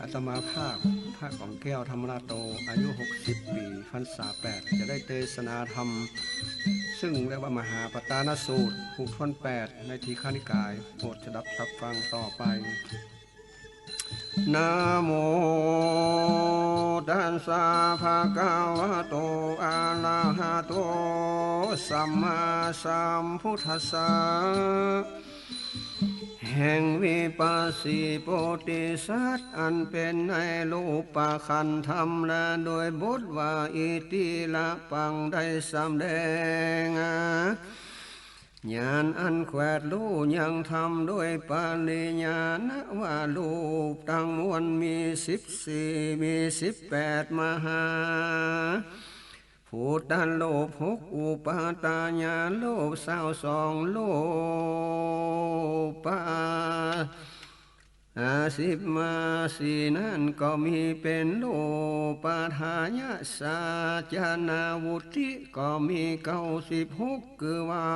อาตมาภาคของแก้วธรรมราโตอายุ60ปีพรรษา8จะได้เทศนาธรรมซึ่งเรียกว่ามหาปตานสูตรผูกท่อน8ในทีฆานิกายโปรดจะรับฟังต่อไปนะโมตัสสะภะคะวะโตอะระหะโตสัมมาสัมพุทธัสสะแห่งวิปัสสิโพธิสัตว์อันเป็นในรูปขันธ์ธรรมและโดยบทว่าอิติละปังได้สำแดงญาณอันแขวดรู้ยังทำด้วยปาลิญาณว่ารูปทั้งมวลมี14มี18มหาภูตันโลภ6อุปาทานญาณโลภ22โลภ50มาสีนั้นก็มีเป็นโลภะทายะสัจจานาวุติก็มี96คือว่า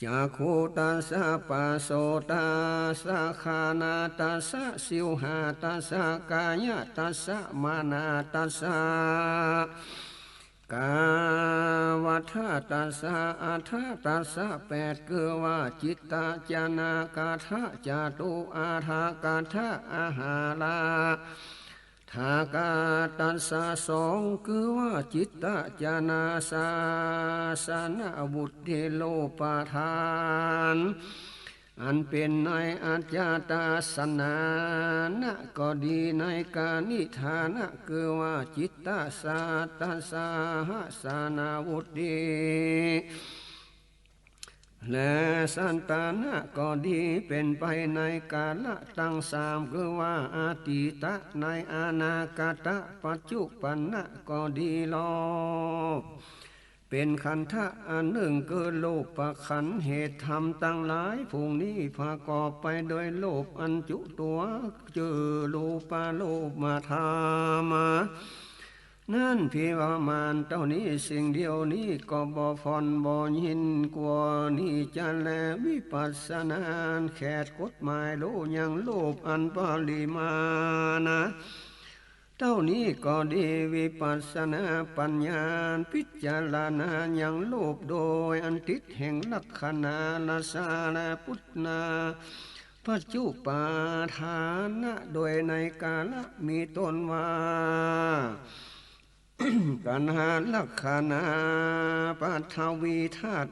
จากโคตัสสะปัสโสตัสสะคานาตัสสะสิวหาตัสสะกายตัสสะมานาตัสสะกาวัฏตัสสะอัฏฐตัสสะ8คือว่าจิตตจานากาธะจาตุอาทากาธะอาหาราทากาตัสสะ2คือว่าจิตตจานาสาสนาบุตติโลปาทานอันเป็นในอาจาตาสนานะก็ดีในกานิฐานะคือว่าจิตตสาตัสสะสานาวุตติและสันตานะก็ดีเป็นไปในกาละตั้ง3คือว่าอาติตะในอนาคตะปัจจุบันนะก็ดีลอเป็นขันธะอันหนึ่งเกิดโลภขันธ์เหตุธรรมตั้งหลายพวกนี้ประกอบไปโดยโลภอันจุตัวเจอโลภะโลภมาธามานั่นพิวามานเท่านี้สิ่งเดียวนี้ก็บ่ฟอนบ่ยินกว่านี้จะแลวิปัสสนาแขดกฎหมายโลยังโลภอันปริมาณเท่านี้ก็ดีวิปัสสนาปัญญาพิจารณาอย่างโลภโดยอันติดแห่งลักขณาลสาและพุทนาปัจจุปาทานะโดยในกาลมีตนว่ากันหาลักขณาปัทวีธาตุ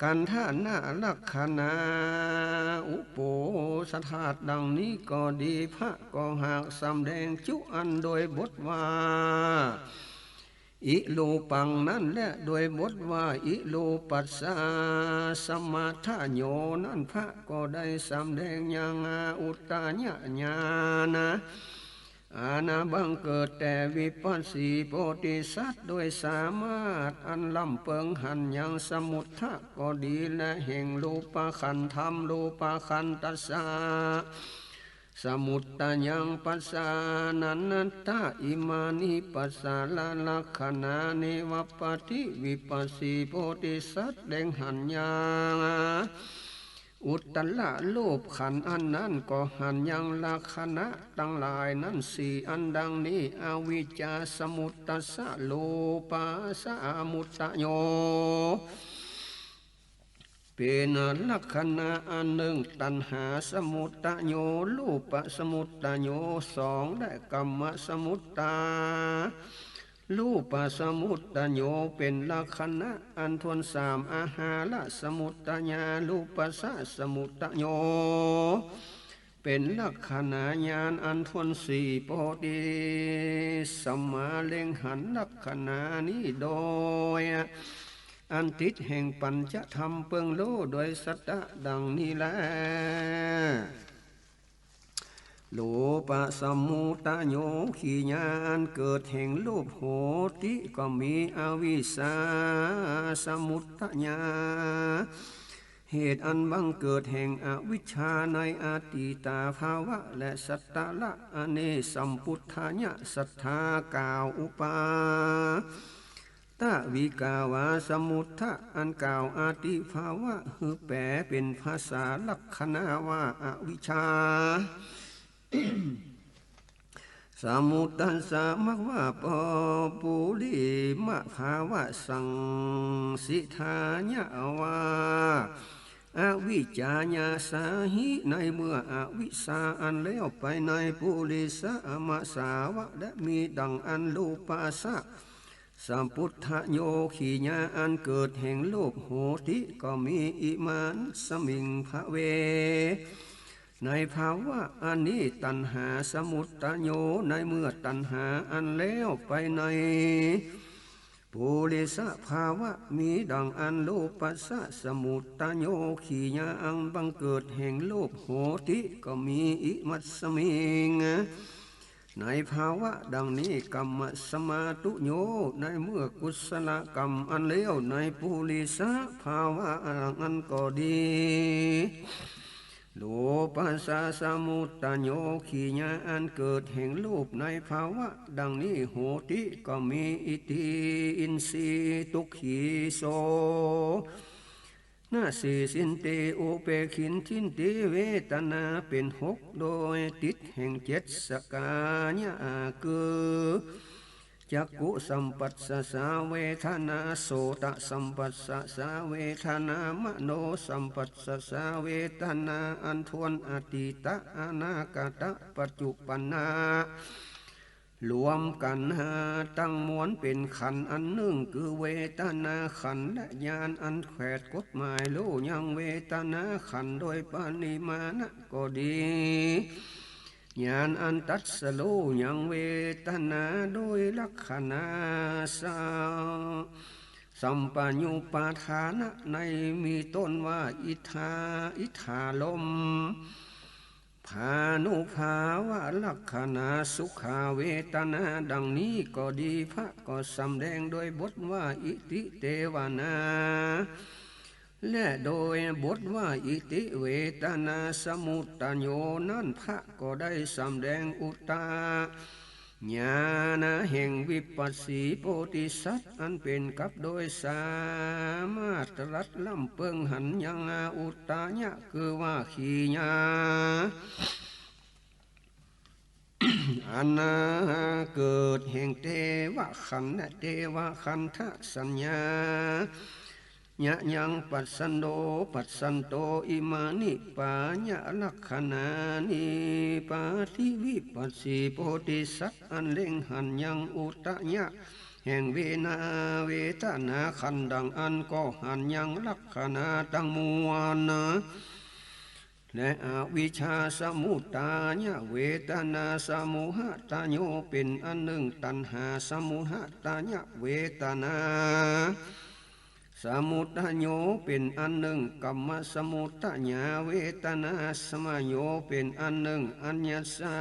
กันธานาลักขณาอุโปสถาตดังนี้ก็ดีพระก็หากสำแดงจุอันโดยบทว่าอิโลปังนั้นและโดยบทว่าอิโลปัสสะสมาทะโยนั้นพระก็ได้สำแดงอย่างอุตตญญาณอาณาบังเกิดแต่วิปัสสีโพธิสัตว์โดยสามารถอันลำเปิงหันยังสมุทธะก็ดีและแห่งรูปขันธ์ธรรมรูปขันตัสสะสมุตตะยังปัสสานันตะอิมานิปัสสาลลักขณานิวัปปติวิปัสสีโพธิสัตว์แดงหันยังอุตตละโลภขันธ์อันนั้นก็หันยังลักขณะตั้งหลายนั้น4อันดังนี้อวิชชาสมุตตัสสะโลภะสมุตตโยเป็นลักขณะอันหนึ่งตัณหาสมุตตโยรูปสมุตตโย2และกรรมสมุตตารูปสมุตตโยเป็นลักขณะอันทวน3อาหารสมุตตญารูปสมุตตโยเป็นลักขณะญาณอันทวน4โพธิสัมมาเล็งหันลักขณะนี้โดยอันติดแห่งปัญจธรรมเปิงโลโดยสัตตะดังนี้แลโลภะสมุตโยขีญาณเกิดแห่งโลภโหติก็มีอวิชชาสมุตญาเหตุอันบังเกิดแห่งอวิชชาในอดีตภาวะและสัตตละอเนสัมพุทธญะสัทธากาวอุปาต ตะวิกาวาสมุทธะอันกล่าวอาติภาวะหือแปลเป็นภาษาลักษณะว่าอวิชชาสมุตัสสะมักว่าปอปุริมะภาวะสังสิทาญะวาอวิจจาญาสาหิในเมื่ออวิชชาอันแล้วไปในปุริสะอมสาวะและมีดังอันรูปัสสะสัมพุทธโยขีญาอันเกิดแห่งโลกโหติก็มีอิมานสมิงภเวในภาวะอันนี้ตัณหาสมุตตโยในเมื่อตัณหาอันแล้วไปในปุริสภาวะมีดังอันโลปัสสะสมุตตโยขีญาอังบังเกิดแห่งโลกโหติก็มีอิมัตสมิงในภาวะดังนี้กรรมสมาตุโยในเมื่อกุศลกรรมอันเลวในปุริสภาวะอันก็ดีโลปัสสะสมุตตโยขีญาอันเกิดแห่งรูปในภาวะดังนี้โหติก็มีอิติอินทรีย์ทุกขีโสนาสีสินเตอุเปขินทินติเวทนาเป็นหกโดยติดแห่งเจ็ดสกายะคือจักกุสัมปัสสะสาเวทนาโสตสัมปัสสะสาเวทนามโนสัมปัสสะสาเวทนาอันทวนอดีตอนาคตปัจจุบันนารวมกันตั้งมวลเป็นขันธ์อันหนึ่งคือเวทนาขันธ์และญาณอันแขวดกฎหมายรู้ยังเวทนาขันธ์โดยปริมาณก็ดีญาณอันตัดสรู้ยังเวทนาโดยลักษณะสัมปัญญุปาทานะในมีต้นว่าอิทาลมภานุภาวะลักษณะสุขาเวทนาดังนี้ก็ดีพระก็สำแดงโดยบทว่าอิติเตวนาและโดยบทว่าอิติเวทนาสมุตตโยนั้นพระก็ได้สำแดงอุตตาญาณแห่งวิปัสสีโพธิสัตว์อันเป็นกับโดยสามารถรัดล่ำเปิงหันยังอุตตาญะคือว่าขีญาอันเกิดแห่งเทวขันธ์เทวขันธสัญญายะยังปัสสันโดปัสสันโตอิมานิปัญญลักขณานิปาทิวิปัสสีโพธิสัตว์อันเล่งหันยังอุตตะญะแห่งเวนาเวทนาขันธ์ดังอันก็หันยังลักขณาตั้งมวลและอวิชชาสมุตตาญะเวทนาสมุหตาโยเป็นอันหนึ่งตัณหาสมุหตาญะเวทนาสมุตโยเป็นอันหนึ่งกรรมสมุตญาเวทนาสมโยเป็นอันหนึ่งอัญญสา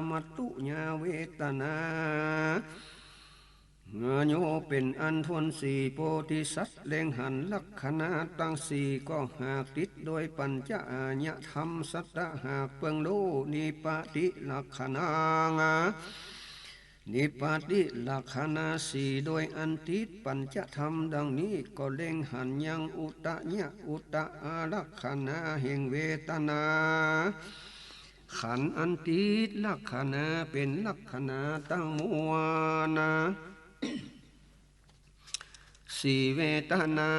มัตตุญาเวทนาโยเป็นอันทวนสี่โพธิสัตว์เล็งหันลักษณะตั้งสี่ก็หากติดโดยปัญจญาธรรมสัตตะหากเปิงรู้นิปติลักษณะนิปติลักษณะสี่โดยอันติดปัญจธรรมดังนี้ก็เล็งหันยังอุตตะญะอุตตะลักษณะแห่งเวทนาขันธ์อันติดลักษณะเป็นลักษณะตั้งมวลสี่เวทนา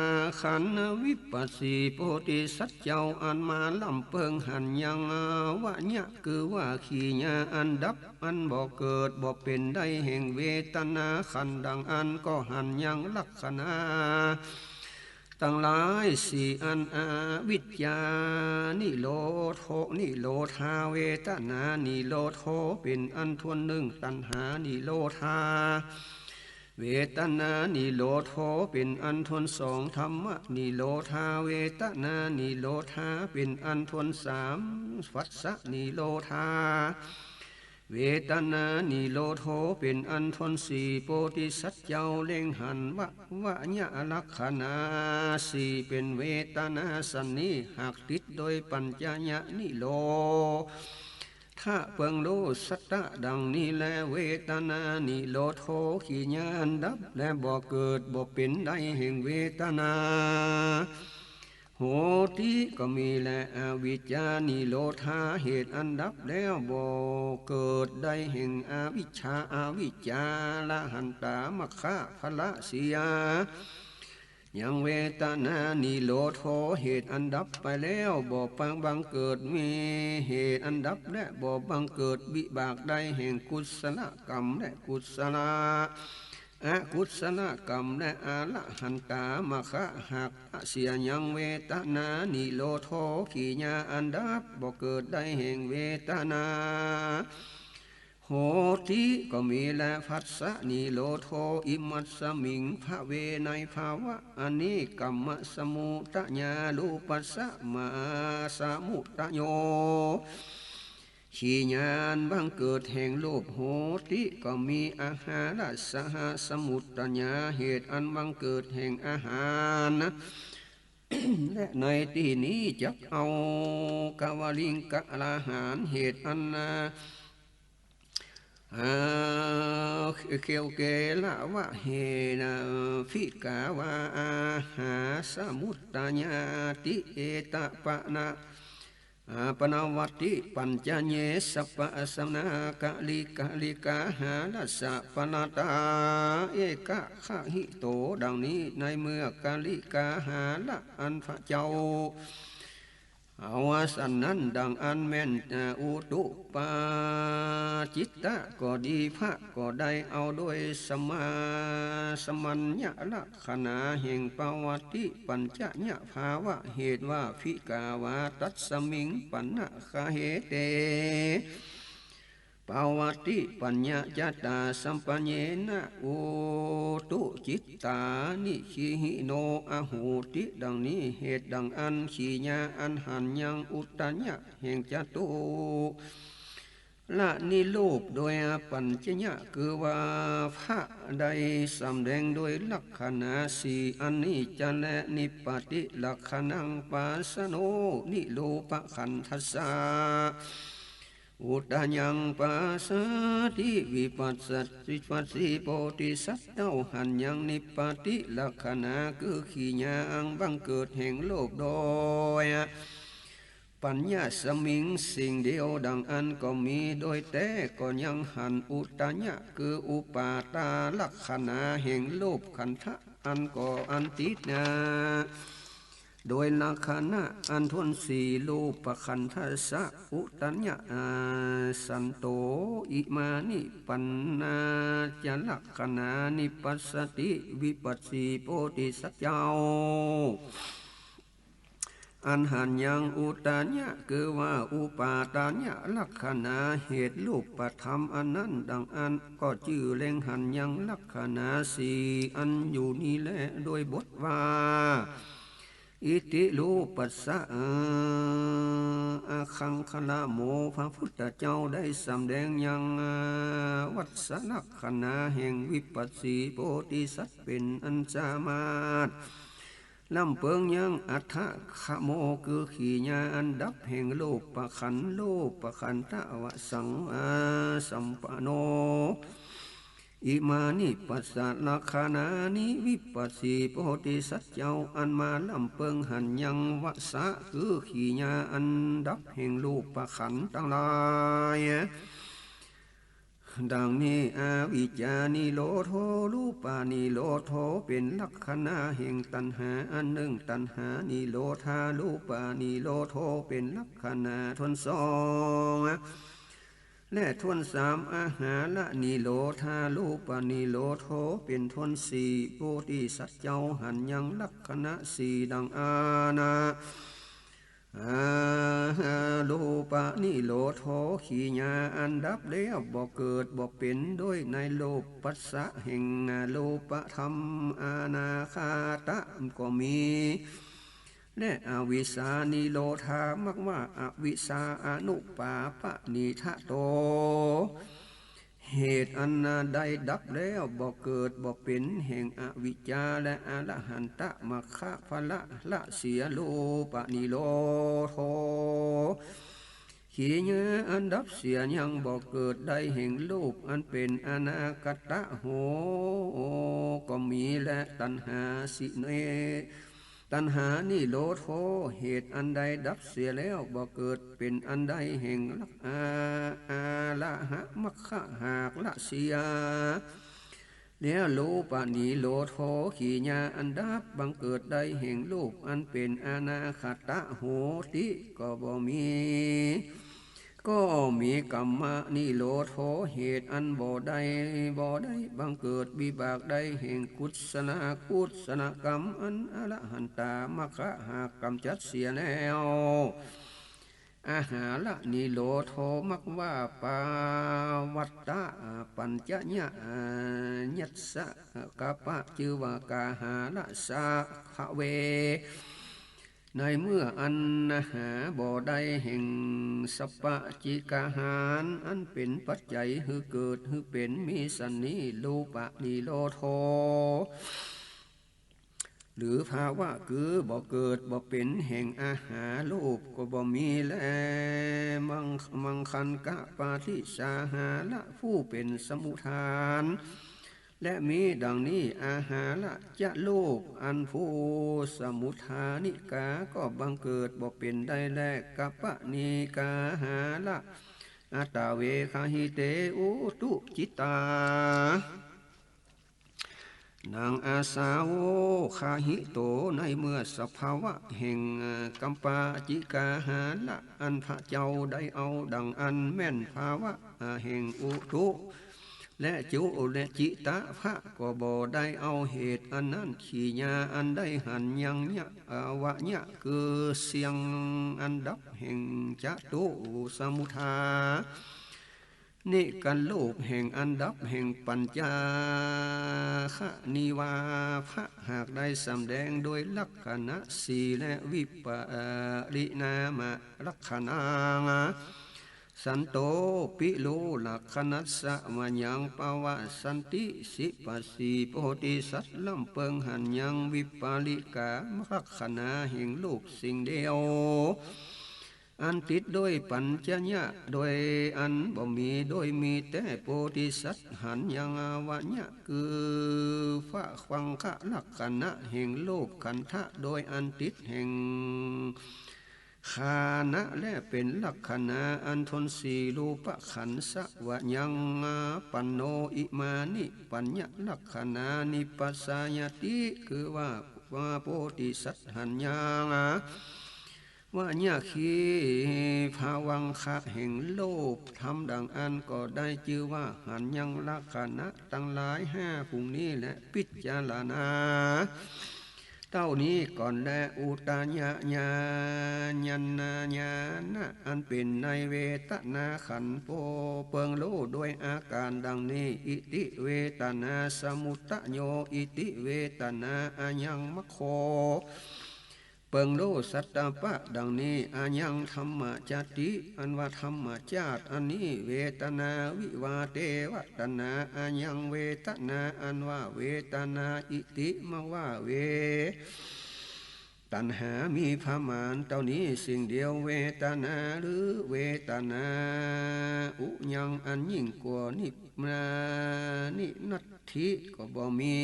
ขันธ์วิปัสสีโพธิสัตว์เจ้าอันมาลำเปิงหันยังวะญะคือว่าขีญาอันดับอันบ่เกิดบ่เป็นได้แห่งเวทนาขันธ์ดังอันก็หันยังลักษณะตั้งหลายสี่อันอวิชญานิโรธโธนิโรธาเวทนานิโรธโธเป็นอันทวนหนึ่งตัณหานิโรธาเวทนานิโรธโธเป็นอันทวนสองธรรมะนิโรธาเวทนานิโรธาเป็นอันทวนสามฟัสสะนิโรธาเวทนานิโรธโธเป็นอันทนสี่โพธิสัตว์เจ้าเล็งหันวะญะลักขณาสี่เป็นเวทนาสันนิหากติดโดยปัญจญะนิโรธ ถ้าเปิงรู้สัตตะดังนี้แลเวทนานิโรธโธขีญาณดับและบ่เกิดบ่เป็นได้แห่งเวทนาโหติก็มีแลอวิชญานิโรธาเหตุอันดับแล้วบ่เกิดได้แห่งอวิชชาอวิชชาละหันตามะคะพละสียายังเวทนานิโรธโธเหตุอันดับไปแล้วบ่ปังบังเกิดมีเหตุอันดับและบ่บังเกิดวิบากใดแห่งกุศลกรรมและกุศลอกุศลกรรมและอรหันตามะคะหักเสียยังเวทนานิโรธโธขีญาอันดับบ่เกิดได้แห่งเวทนาโหติก็มีแลภัสสะนิโรธโธอิมัสสมิงภเวในภาวะอันนี้กัมมะสมุตญาลูปัสสะมาสมุตโยขีญาณบังเกิดแห่งโลภโหติก็มีอาหารสหสมุตญาเหตุอันบังเกิดแห่งอาหารและในที่นี้จะเอากาวลิงกะลาหารเหตุอันเขียวเกละวะเฮนะฟิกาวาอาหาสมุตตญาติเอตปะนะปนวัติปัญจเยสปะสนากะลิกาหาลัสสะปนาตาเอกะขะหิโตดังนี้ในเมื่อกาลิกาหาละอันพระเจ้าเอาสันนั้นดังอันแม่นอุตุปาจิตตะก็ดีพระก็ได้เอาด้วยสมัญญลักษณะแห่งปวัติปัญจญะภาวะเหตุว่าฟิกาวาตัสมิงปันนะคาเหเตปวัติปัญญาจตาสัมปัญเยนะอุตุจิตตานิขีหิโนอโหติดังนี้เหตุดังอันขีญาอันหันยังอุตตัญญะแห่งจตุละนิโลภโดยปัญจญะคือว่าพระใดสำแดงโดยลักษณะสี่อันนี้จะและนิปติลักษณังปัสสโนนิโลภขันธัสสะอุตยังปัสสติวิปัสสิโพธิสัตว์เต้าหันยังนิปติลักษณะคือขีญาอังบังเกิดแห่งโลกโดยปัญญาสมิงสิ่งเดียวดังอันก็มีโดยแต่ก็ยังหันอุตญะคืออุปาตาลักษณะแห่งโลภขันธะอันก็อันติดนะโดยลักษณะอันทวนสี่รูปขันธสะอุตัญญาสันโตอิมานิปันนาจลักษณะนิปัสสติวิปัสสิโพธิสัจเจ้าอันหันยังอุตัญญะคือว่าอุปาตัญญะลักษณะเหตุรูปธรรมอันนั้นดังอันก็ชื่อเล่งหันยังลักษณะสี่อันอยู่นี่แหละโดยบทว่าอิติรูปัสสะอาคังคละโมพระพุทธเจ้าได้สำแดงยังวัสลักษณะแห่งวิปัสสิโพธิสัตว์เป็นอันสามารถลำเปิงยังอัฏฐขโมคือขีญาอันดับแห่งโลกปะขันโลกปะขันตะวะสังสัมปโนอิมานิปัสสะลักษณะนิวิปัสสิโพธิสัจเจ้าอันมาลำเปิงหันยังวะสะคือขีญาอันดับแห่งโลกปะขันทั้งหลายดังนี้อวิจจานิโรธโธรูปานิโรธโธเป็นลักษณะแห่งตัณหาอันหนึ่งตัณหานิโรธารูปานิโรธโธเป็นลักษณะทวนสองและทวนสามอาหารละนิโรธารูปานิโรธโธเป็นทวนสี่โพธิสัจเจ้าหันยังลักษณะสี่ดังอานารูปะนิโรธโธขีญาอันดับแล้วบ่เกิดบ่เป็นด้วยในโลภปัสสะแห่งโลภธรรมอานาคาตะก็มีและอวิสานิโรธามากว่าอวิสาอนุปาปะนิทะโตเหตุอันใดดับแล้วบ่เกิดบ่เป็นแห่งอวิชชาและอรหันตะมัคคะพละละเสียโลปะนิโรโธ ขีเนื้ออันดับเสียยังบ่เกิดได้แห่งรูปอันเป็นอนาคตะโหก็มีและตัณหาสิเนตัณหานี่โลดโหเหตุอันใดดับเสียแล้วบ่เกิดเป็นอันใดแห่งลักอาละหะมัคคะหากละเสียแล้วโลปานีโลดโหขีญาอันดับบังเกิดได้แห่งรูปอันเป็นอนาคตะโหติก็บ่มีก็มีกรรมะนิโรธโหเหตุอันบ่ได้บังเกิดวิบากได้แห่งกุศลกรรมอันอรหันตามรรคะหากกำจัดเสียแล้วอาหาละนิโรธโหมักว่าปาวัตตะปัญจญะยัสสะกะปะจือว่ากาหาละสาขเวในเมื่ออันหาบ่ได้แห่งสัพพจิกาหารอันเป็นปัจจัยให้เกิดให้เป็นมีสันนิรูปะนิโรธโธหรือภาวะคือบ่เกิดบ่เป็นแห่งอาหารรูปก็บ่มีแลมังคันกะปาทิสาหาละผู้เป็นสมุทฐานและมีดังนี้อาหาละจะรูปอันผู้สมุทฐานิกาก็บังเกิดบ่เป็นได้แลกกัปปะนิกาหาละอัตตาเวคาหิเตอุตุจิตานางอาสาวคาหิโตในเมื่อสภาวะแห่งกัมปาจิกาหาละอันพระเจ้าได้เอาดังอันแม่นภาวะแห่งอุตุและจุและจิตะพระก็บ่ได้เอาเหตุอันนั้นขีญาอันได้หันยังเนี่ยวะเนี่ยคือเสียงอันดับแห่งจตุสมุทานี่กันโลกแห่งอันดับแห่งปัญจคะนิวาพระหากได้สำแดงโดยลักษณะสีและวิปริณามลักษณะสันโตปิโลลักขณัสสะมัญญังปาวะสันติสิปัสสีโพธิสัตว์ลำเปิงหันยังวิปาลิกามลักษณะแห่งรูปสิ่งเดียวอันติดโดยปัญจญะโดยอันบ่มีโดยมีแต่โพธิสัตว์หันยังวะญะคือฟะควังคะลักษณะแห่งรูปขันธะโดยอันติดแห่งขณะและเป็นลักษณะอันทนสีรูปขันธ์สวะยังปันโนอิมานิปัญญลักษณะนิปัสสายติคือว่าโพธิสัตว์หันยังว่าเนี่ยขีภาวังคะแห่งโลกทำดังอันก็ได้ชื่อว่าหันยังลักษณะตั้งหลายห้าภูมินี้และพิจารณาเท่านี้ก่อนและอุตญาญาญันนาญาณะอันเป็นในเวทนาขันธ์โปเปิงโลด้วยอาการดังนี้อิติเวทนาสมุตโยอิติเวทนาอายังมะโคเปิงโลสัตตปะดังนี้อายังธรรมจติอันว่าธรรมจาติอันนี้เวทนาวิวาเทวตนาอายังเวทนาอันว่าเวทนาอิติมว่าเวตัณหามีพามานเท่านี้สิ่งเดียวเวทนาหรือเวทนาอุยังอันยิ่งกว่านินัตถิก็บ่มี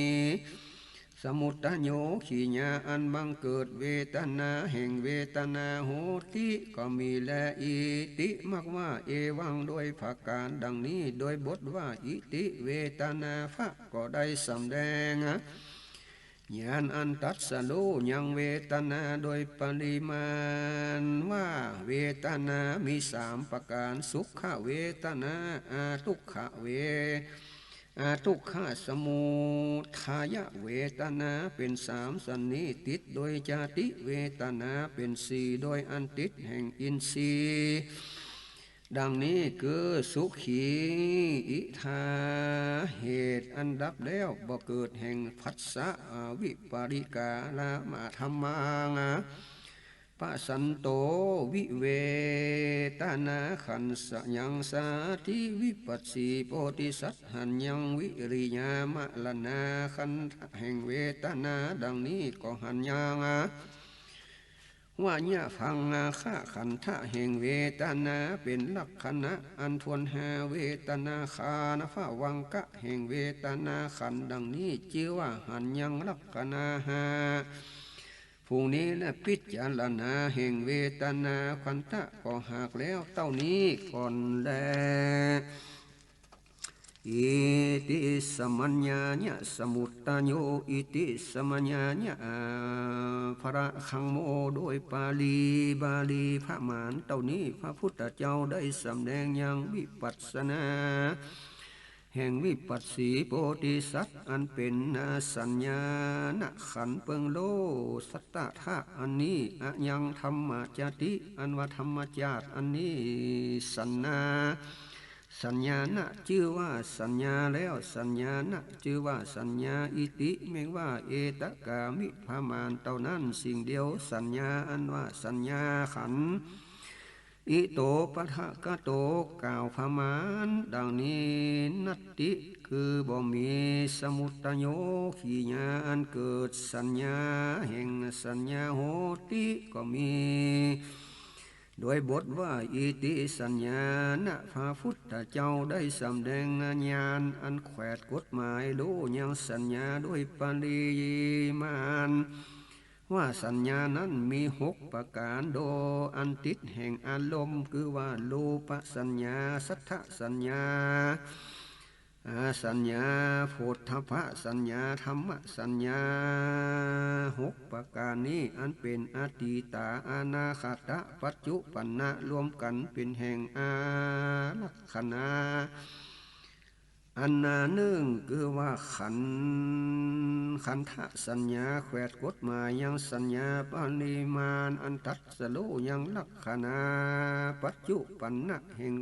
สมุตโยขีญาอันบังเกิดเวทนาแห่งเวทนาโหติก็มีและอิติมักว่าเอวังโดยภาการดังนี้โดยบทว่าอิติเวทนาภะก็ได้สำแดงญาณอันตัดสโลยังเวทนาโดยปริมาณว่าเวทนามีสามประการสุขเวทนาทุกขเวทุกขสมุทายเวทนาเป็นสามสันนิติดโดยจาติเวทนาเป็นสี่โดยอันติดแห่งอินทรีย์ดังนี้คือสุขีอิทาเหตุอันดับแล้วบ่เกิดแห่งภัสสะวิปาริกาลามาธรรมังปัสสันโตวิเวตนาขันสยังสาธิวิปัสสีโพธิสัตหันยังวิริยามะลนาขันแห่งเวทนาดังนี้ก็หันยังโห ว่าเนี่ยฟังนาค่าขันธะแห่งเวทนาเป็นลักษณะอันทวนหาเวทนาคานภาวังกะแห่งเวทนาขันดังนี้ชื่อว่าหันยังลักษณะหาพรุ่งนี้และพิจารณาแห่งเวทนาขันธะก็หากแล้วเต้านี้ก่อนแลอิติสมัญญาญะสมุตตโยอิติสมัญญาญะพระคังโมโดยบาลีพระมานเต้านี้พระพุทธเจ้าได้สำแดงยังวิปัสสนาแห่งวิปัสสีโพธิสัตว์อันเป็นสัญญาณขันเปิงโลสัตตะทะอันนี้อะยังธรรมจติอันว่าธรรมจาตอันนี้สัญญาสัญญาณะชื่อว่าสัญญาแล้วสัญญาณะชื่อว่าสัญญาอิติแม้ว่าเอตกามิพามานเท่านั้นสิ่งเดียวสัญญาอันว่าสัญญาขันอิโตปะทะกะโตกล่าวพามานดังนี้นัตติคือบ่มีสมุตโยขีญาอันเกิดสัญญาแห่งสัญญาโหติก็มีโดยบทว่าอิติสัญญาณพระพุทธเจ้าได้สำแดงญาณอันแขวดกฎหมายรู้ยังสัญญาด้วยปริมาณว่าสัญญานั้นมี6ประการโดยอันติดแห่งอารมณ์คือว่ารูปสัญญาสัทธสัญญาสัญญาโพธพะสัญญาธรรมสัญญา6ประการนี้อันเป็นอดีตาอนาคตปัจจุบันนะรวมกันเป็นแห่งอาลักขณาอันหนึ่งคือว่าขันธสัญญาแขวดกฎหมายยังสัญญาปริมาณอันตัดสโลยังลักขณาปัจจุบันนะแห่ง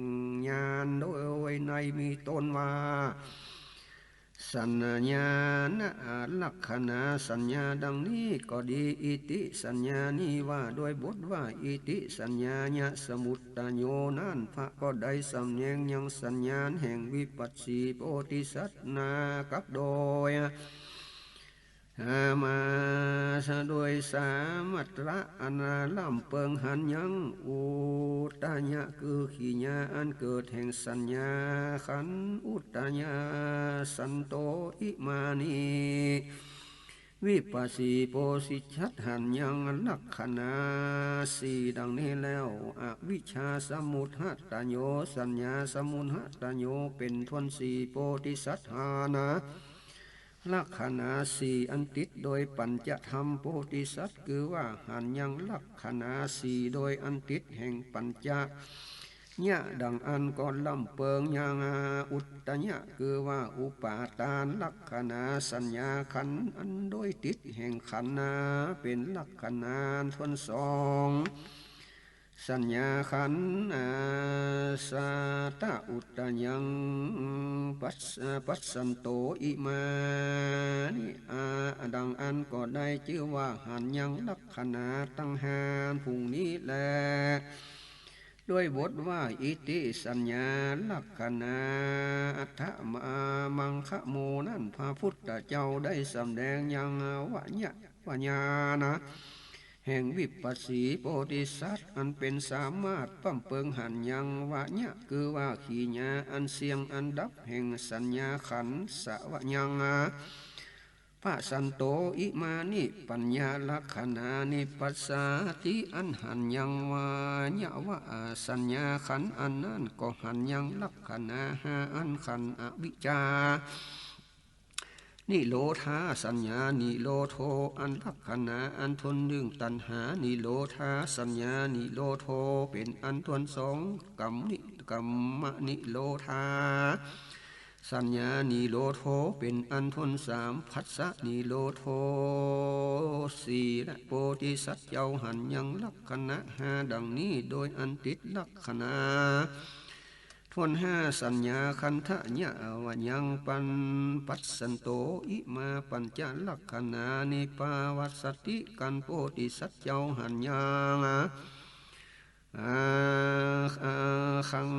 ญาณโดยในมีตนว่าสัญญาณลักขณาสัญญาดังนี้ก็ดีอิติสัญญานี้ว่าด้วยบทว่าอิติสัญญาญะสมุตตโยนั้นพระก็ได้สำแดงยังสัญญาณแห่งวิปัสสีโพธิสัตว์นากับโดยมาโดยสามัตระอนาลัมเปิงหันยังอุตญะคือขีญาอันเกิดแห่งสัญญาขันอุตญะสันโตอิมานีวิปัสสีโพสิชัดหันยังลักขณาสีดังนี้แล้วอวิชชาสมุทหตโยสัญญาสมุทหตโยเป็นทวนสีโพธิสัตหานะลักขณาสีอันติดโดยปัญจธรรมโพธิสัตว์คือว่าหันยังลักขณาสีโดยอันติดแห่งปัญจญะดังอันก่อนลำเปิงยังอุตตญะคือว่าอุปาทานลักขณาสัญญาขันอันโดยติดแห่งขันนาเป็นลักขณาทวนสองสัญญาขันสาตะอุตยังปัสสันโตอิมานิดังอันก็ได้ชื่อว่าหันยังลักขณาตั้งหานพรุ่งนี้แลด้วยบทว่าอิติสัญญาลักขณาอัฏฐมังคะโมนั้นพระพุทธเจ้าได้สำแดงยังวัญญานะแห่งวิปัสสีโพธิสัตว์อันเป็นสามารถปั้มเปิงหันยังวะญะคือว่าขีญาอันเสียงอันดับแห่งสัญญาขันสวะยังพระสันโตอิมานิปัญญาลักขณานิปัสสาติอันหันยังวะญะวะสัญญาขันอันนั้นก็หันยังลักขณาหาอันขันอวิชชานิโรธาสัญญานิโรโทอันลักขณาอันทนดึงตัณหานิโรธาสัญญานิโรโทเป็นอันทนสองกรรมนิโรธาสัญญานิโรโทเป็นอันทนสามภัสสะนิโรโทสี่และโพธิสัตว์เจ้าหันยังลักขณะห้าดังนี้โดยอันติดลักขณะทวนห้าสัญญาคันธะญะวะยังปัสสันโตอิมาปัญจลักขณานิปาวัสสติกันโพธิสัตว์เจ้าหันยังขัง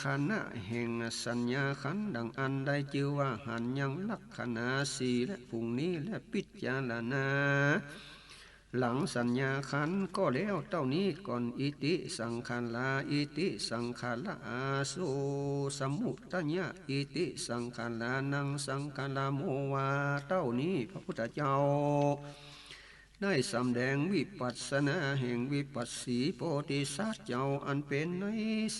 ขณะแห่งสัญญาขันดังอันได้ชื่อว่าหันยังลักขณาสีและพรุ่งนี้และพิจารณา หลังสัญญาขันก็แล้วเต้านี้ก่อนอิติสังขาราอิติสังขาราอาสุสมุตัญญะอิติสังขารานังสังขาราโมวาเต้านี้พระพุทธเจ้าได้สำแดงวิปัสสนาแห่งวิปัสสีโพธิสัตว์เจ้าอันเป็นใน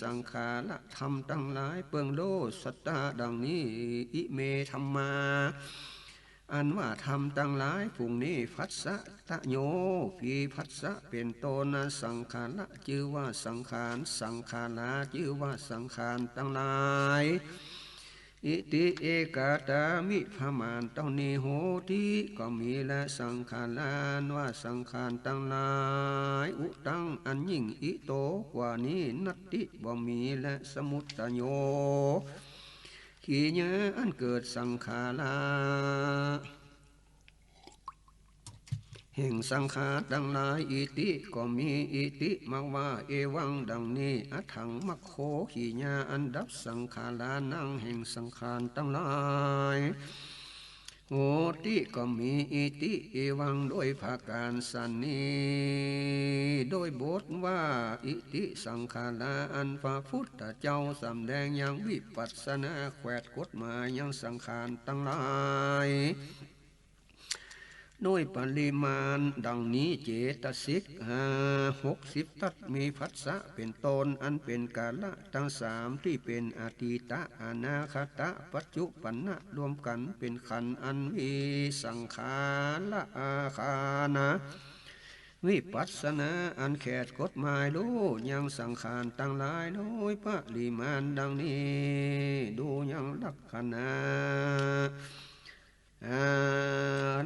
สังขารธรรมตั้งหลายเปิงโลสัตตาดังนี้อิเมธรรมาอันว่าธรรมตั้งหลายผู้นี้พัสสะตะโยพีพัสสะเป็นโตนะสังขารชื่อว่าสังขารสังขาราชื่อว่าสังขารตั้งหลายอิติเอกาตามิพมานเต้านิโหติก็มีและสังขารานว่าสังขารตั้งหลายอุตังอันยิ่งอิโตกว่านี้นัตติบ่มีและสมุตตโยขี้เนื้ออันเกิดสังขาราแห่งสังขารดังหลายอิติก็มีอิติมักว่าเอวังดังนี้อัฏฐังมัคโคขีญาอันดับสังขารานังแห่งสังขารทั้งหลายโหติก็มีอิติเอวังโดยภาการสันนีโดยบทว่าอิติสังขาราอันพระพุทธเจ้าสำแดงอย่างวิปัสสนาแขวดกฎหมายยังสังขารทั้งหลายโดยปริมาณดังนี้เจตสิก60ทัศมีภัสสะเป็นตนอันเป็นกาละทั้งสามที่เป็นอดีตะอนาคตะปัจจุปันนะรวมกันเป็นขันธ์อันวิสังขารอาคานะวิปัสสนาอันแขดกฎหมายรู้ยังสังขารตั้งหลายโดยปริมาณดังนี้ดูยังลักษณะ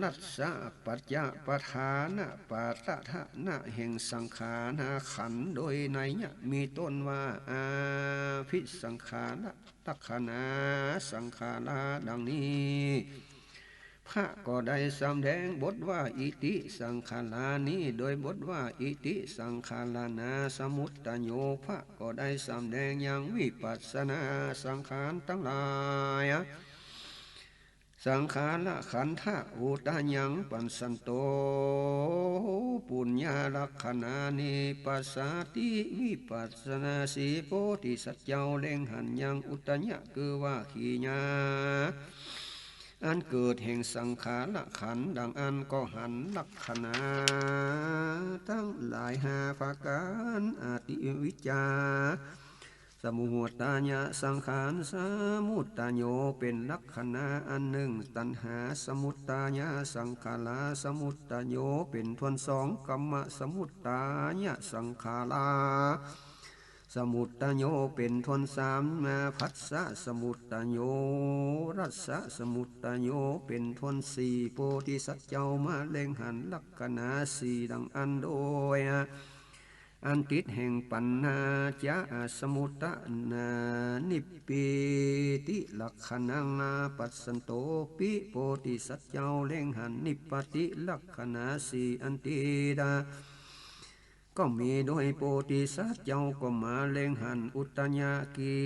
รัสสะปัจจะปทานะปาตทะนะแห่งสังขารขันธ์โดยในเนี่ยมีต้นว่าอาภิสังขารตักขณาสังขาราดังนี้พระก็ได้แสดงบทว่าอิติสังขารานี้โดยบทว่าอิติสังขารานาสมุตตโยพระก็ได้แสดงอย่างวิปัสสนาสังขารทั้งหลายสังขารขันธะอุตายังปันสันโตปุญญาลักขณานิปัสสติวิปัสสนาสีโพธิสัจเจ้าเล่งหันยังอุตญะคือว่าขีญาอันเกิดแห่งสังขารขันธ์ดังอันก็หันลักขณาทั้งหลายหาภาการอาติวิจาสมุตตาญะสังขารสมุตตโยเป็นลักขณะอันหนึ่งตัณหาสมุตตาญะสังขาราสมุตตโยเป็นทวนสองกัมมะสมุตตาญะสังขาราสมุตตโยเป็นทวนสามภัสสะสมุตตโยรัสสะสมุตตโยเป็นทวนสี่โพธิสัตว์เจ้ามาเล็งหันลักขณะสี่ดังอันโดยอันติดแห่งปัญหาจะสมุตตะนานิปิติลักขณังนาปัสสันโตปิโพธิสัตว์เจ้าเล่งหันนิปติลักขณะสีอันติดาก็มีโดยโพธิสัตว์เจ้าก็มาเล่งหันอุตญากี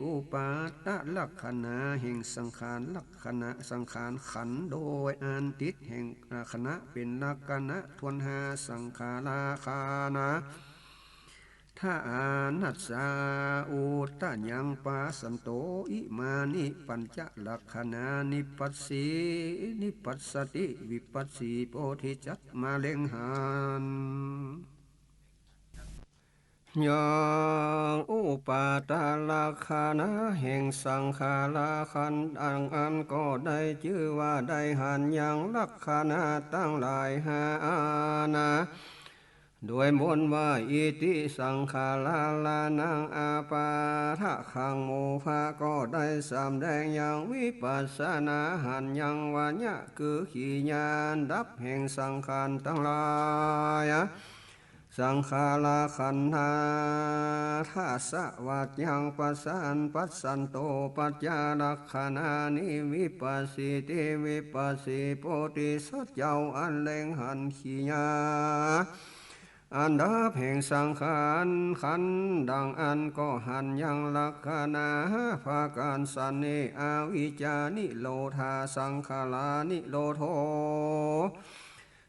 อุปาตะลักขณะแห่งสังขารลักขณะสังขารขันโดยอันติดแห่งคณะเป็นลักขณะทวนหาสังขาราคานะถ้าอานัสสาอุตะยังปาสันโตอิมานิปัญจลักขณานิปัสสีนิปัสสติวิปัสสีโพธิจัตมาเล็งหันยังอุปาตาลักขณะแห่งสังขาราขันธ์ดังอันก็ได้ชื่อว่าได้หันยังลักขณะตั้งหลายหานะด้วยบนว่าอิติสังขาราลานังอาปาทะขังโมภะก็ได้สำแดงอย่างวิปัสสนาหันยังวัญญะคือขีญาณดับแห่งสังขารทั้งหลายสังขาราขันธาทัสสะวัจยังปัสสันปัสสันโตปัจจาลักขณานิวิปัสสิติวิปัสสิโพธิสัจเจ้าอันเล็งหันขีญาอันดับแห่งสังขารขันดังอันก็หันยังลักขณาภาการสันนิอาวิจานิโลธาสังขารานิโลโท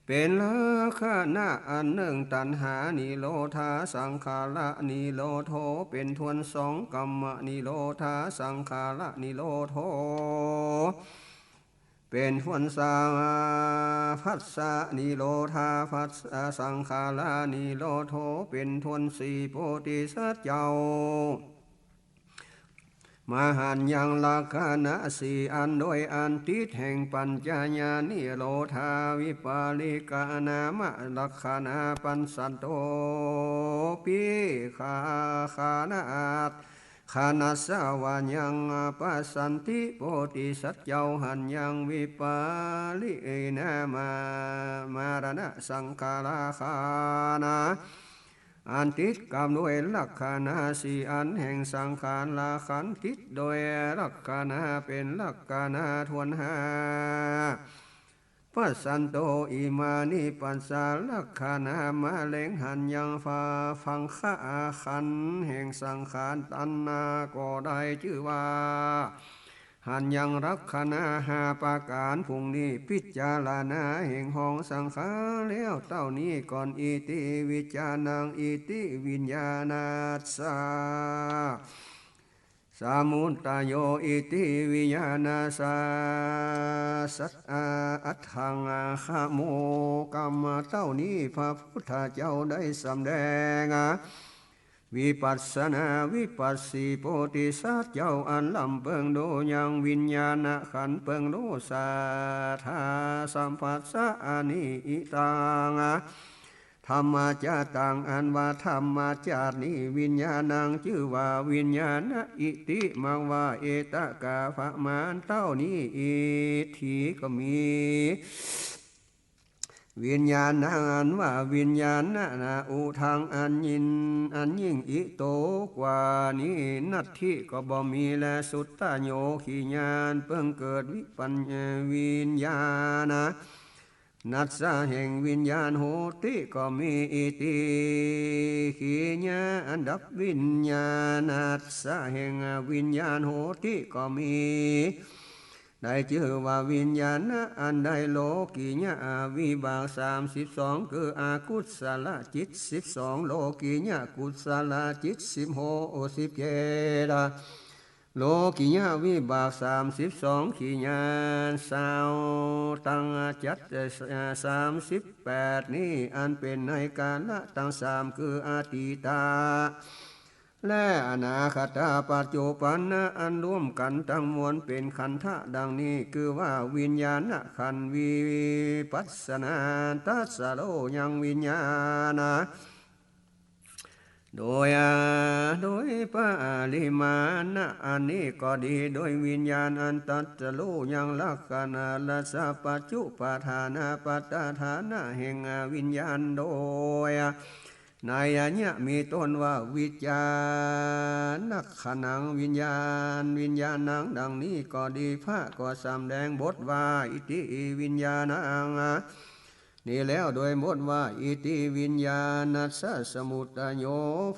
เป็นลักษณะอันหนึ่งตัณหานิโรธาสังขาระนิโรโธเป็นทวนสองกัมมะนิโรธาสังขาระนิโรโธเป็นทวนสาพัสสะนิโรธาพัสสะสังขารานิโรโธเป็นทวนสี่โพธิสัจเจ้ามหันยังลักขณะสี่อันโดยอันติดแห่งปัญจญานิโรธาวิปาลิกานามะลักขณะปัญสันโตปิขานาตขานัสสวายังปัสสันติโพธิสัจเจ้าหันยังวิปาลินามารณะสังขาราคานาอันติดกรรมด้วยลักขณะสี่อันแห่งสังขารละขันติดโดยลักขณะเป็นลักขณะทวนหาปัสสันโตอิมานิปัสสาลักขณะมะเล็งหันยังฟังข้าขันแห่งสังขารตัณนาก็ได้ชื่อว่าหันยังรักขณะหาปาการพุ่งนี้พิจารณาแห่งห้องสังขารแล้วเต้านี้ก่อนอิติวิจานังอิติวิญญาณัสสะสามุตตโยอิติวิญญาณสาสัตอัตถังขโมกรรมเต้านี้พระพุทธเจ้าได้สำแดงวิปัสสนาวิปัสสีโพธิสัจเจ้าอันลำเปิงโดยังวิญญาณขันเปิงโลสาธาสัมปัสสะอานิอิตังธรรมจาตังอันว่าธรรมจาตินี้วิญญาณังชื่อว่าวิญญาณอิติมังว่าเอตกาภะมานเต้านี้อิทธิก็มีวิญญาณอันว่าวิญญาณนาอุทางอันยิ่งอิโตกว่านี้นัตถิก็บ่มีและสุตตโยขีญาณเพิ่งเกิดวิปัญญวิญญาณนัสสะแห่งวิญญาณโหติก็มีอิติขีญาอันดับวิญญาณนัสสะแห่งวิญญาณโหติก็มีได้ชื่อว่าวิญญาณอันได้โลกิญาวิบาก32คืออากุศลจิต12โลกิญากุศลจิต16โลกิญาวิบาก32ขีญาสาวตังจัต38นี้อันเป็นในกาลตั้ง3คืออาติตาและอนาคตปัจจุบันอันร่วมกันทั้งมวลเป็นขันธ์ดังนี้คือว่าวิญญาณขันธ์วิปัสสนาตัสสะโลยังวิญญาณโดยปริมาณอันนี้ก็ดีโดยวิญญาณอันตัสสะโลยังลักขณะละสัพปจุปทานาปัตตฐานะแห่งวิญญาณโดยในอันนี้มีต้นว่าวิจานักขณังวิญญาณังดังนี้ก็ดีพระก็สำแดงบทว่าอิติวิญญาณังนี่แล้วโดยบทว่าอิติวิญญาณัสสะสมุตโย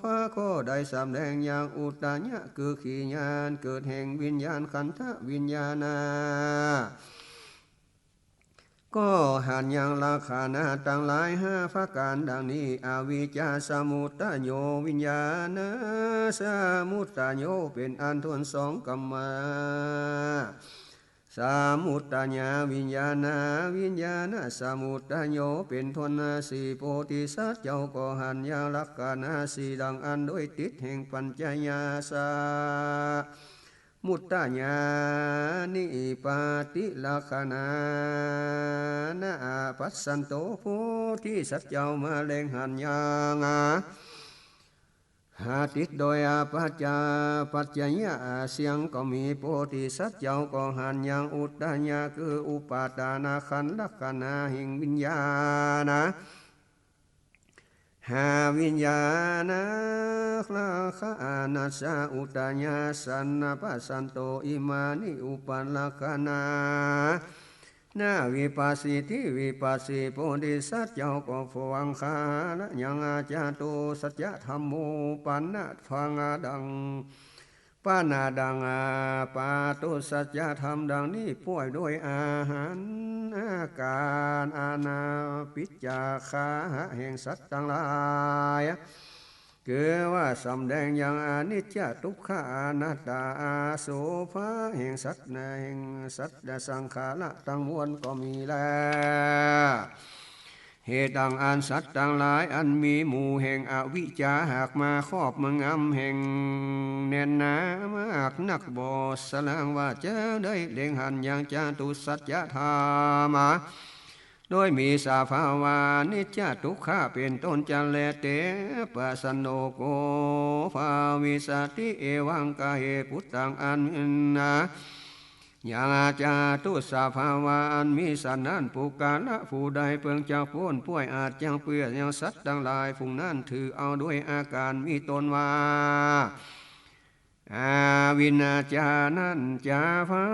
พระก็ได้สำแดงอย่างอุตตะญะคือขีญาณเกิดแห่งวิญญาณขันธวิญญาณก็หันยังราคานาตั้งหลาย5ประการดังนี้อวิชชาสมุตโยวิญญาณสมุตโยเป็นอันทวน2กัมมาสมุตญาวิญญาณสมุตโยเป็นทวน4โพธิสัจเจ้าก็หันยังลักขณะ4ดังอันโดยติดแห่งปัญจญาสามุตตญาณิปาติลักขณานาปัสสันโตโพธิสัจเจ้ามาเล็งหันยังหาติดโดยปัจจัยเสียงก็มีโพธิสัจเจ้าก็หันยังอุตตญาคืออุปาทานขันธ์ลักขณะแห่งวิญญาณหาวิญญาณลักขณะสะอุตตญาสันนปัสสันโตอิมานิอุปลักขณานาวิปัสสิทิวิปัสสิโพธิสัจเจ้าก็ฟังคาละยังอาจาโตสัจธรรมโมปันนะฟังดังป านาดังปาตุสัจจะธรรมดังนี้ป่วยด้วยอาหารอาการอาณาปิจจาคาแห่งสัตว์ทั้งหลายคือว่าสำแดงอย่างอนิจจทุกขาอนัตตาโสภาแห่งสัตว์แห่งสัตว์และสังขารทั้งมวลก็มีแล้วเหตุดังอันสัตว์ทั้งหลายอันมีหมู่แห่งอวิชชาหากมาครอบมึงอำแห่งแน่นหนามากนักบ่สลางว่าจะได้เล็งหันอย่างจาตุสัจจะธรรมโดยมีสาภาวานิจจทุกขาเป็นต้นจันเลเตปัสสโนโกภาวิสติเอวังกาเหพุทธังอันนาอย่างอาจาตุสาภาวาอันมีสันนั้นผู้กาละผู้ใดเพิ่งจะพ้นป่วยอาจยังเปื่อยยังสัตว์ทั้งหลายผู้นั้นถือเอาด้วยอาการมีตนว่าอาวินาจานันจาพระ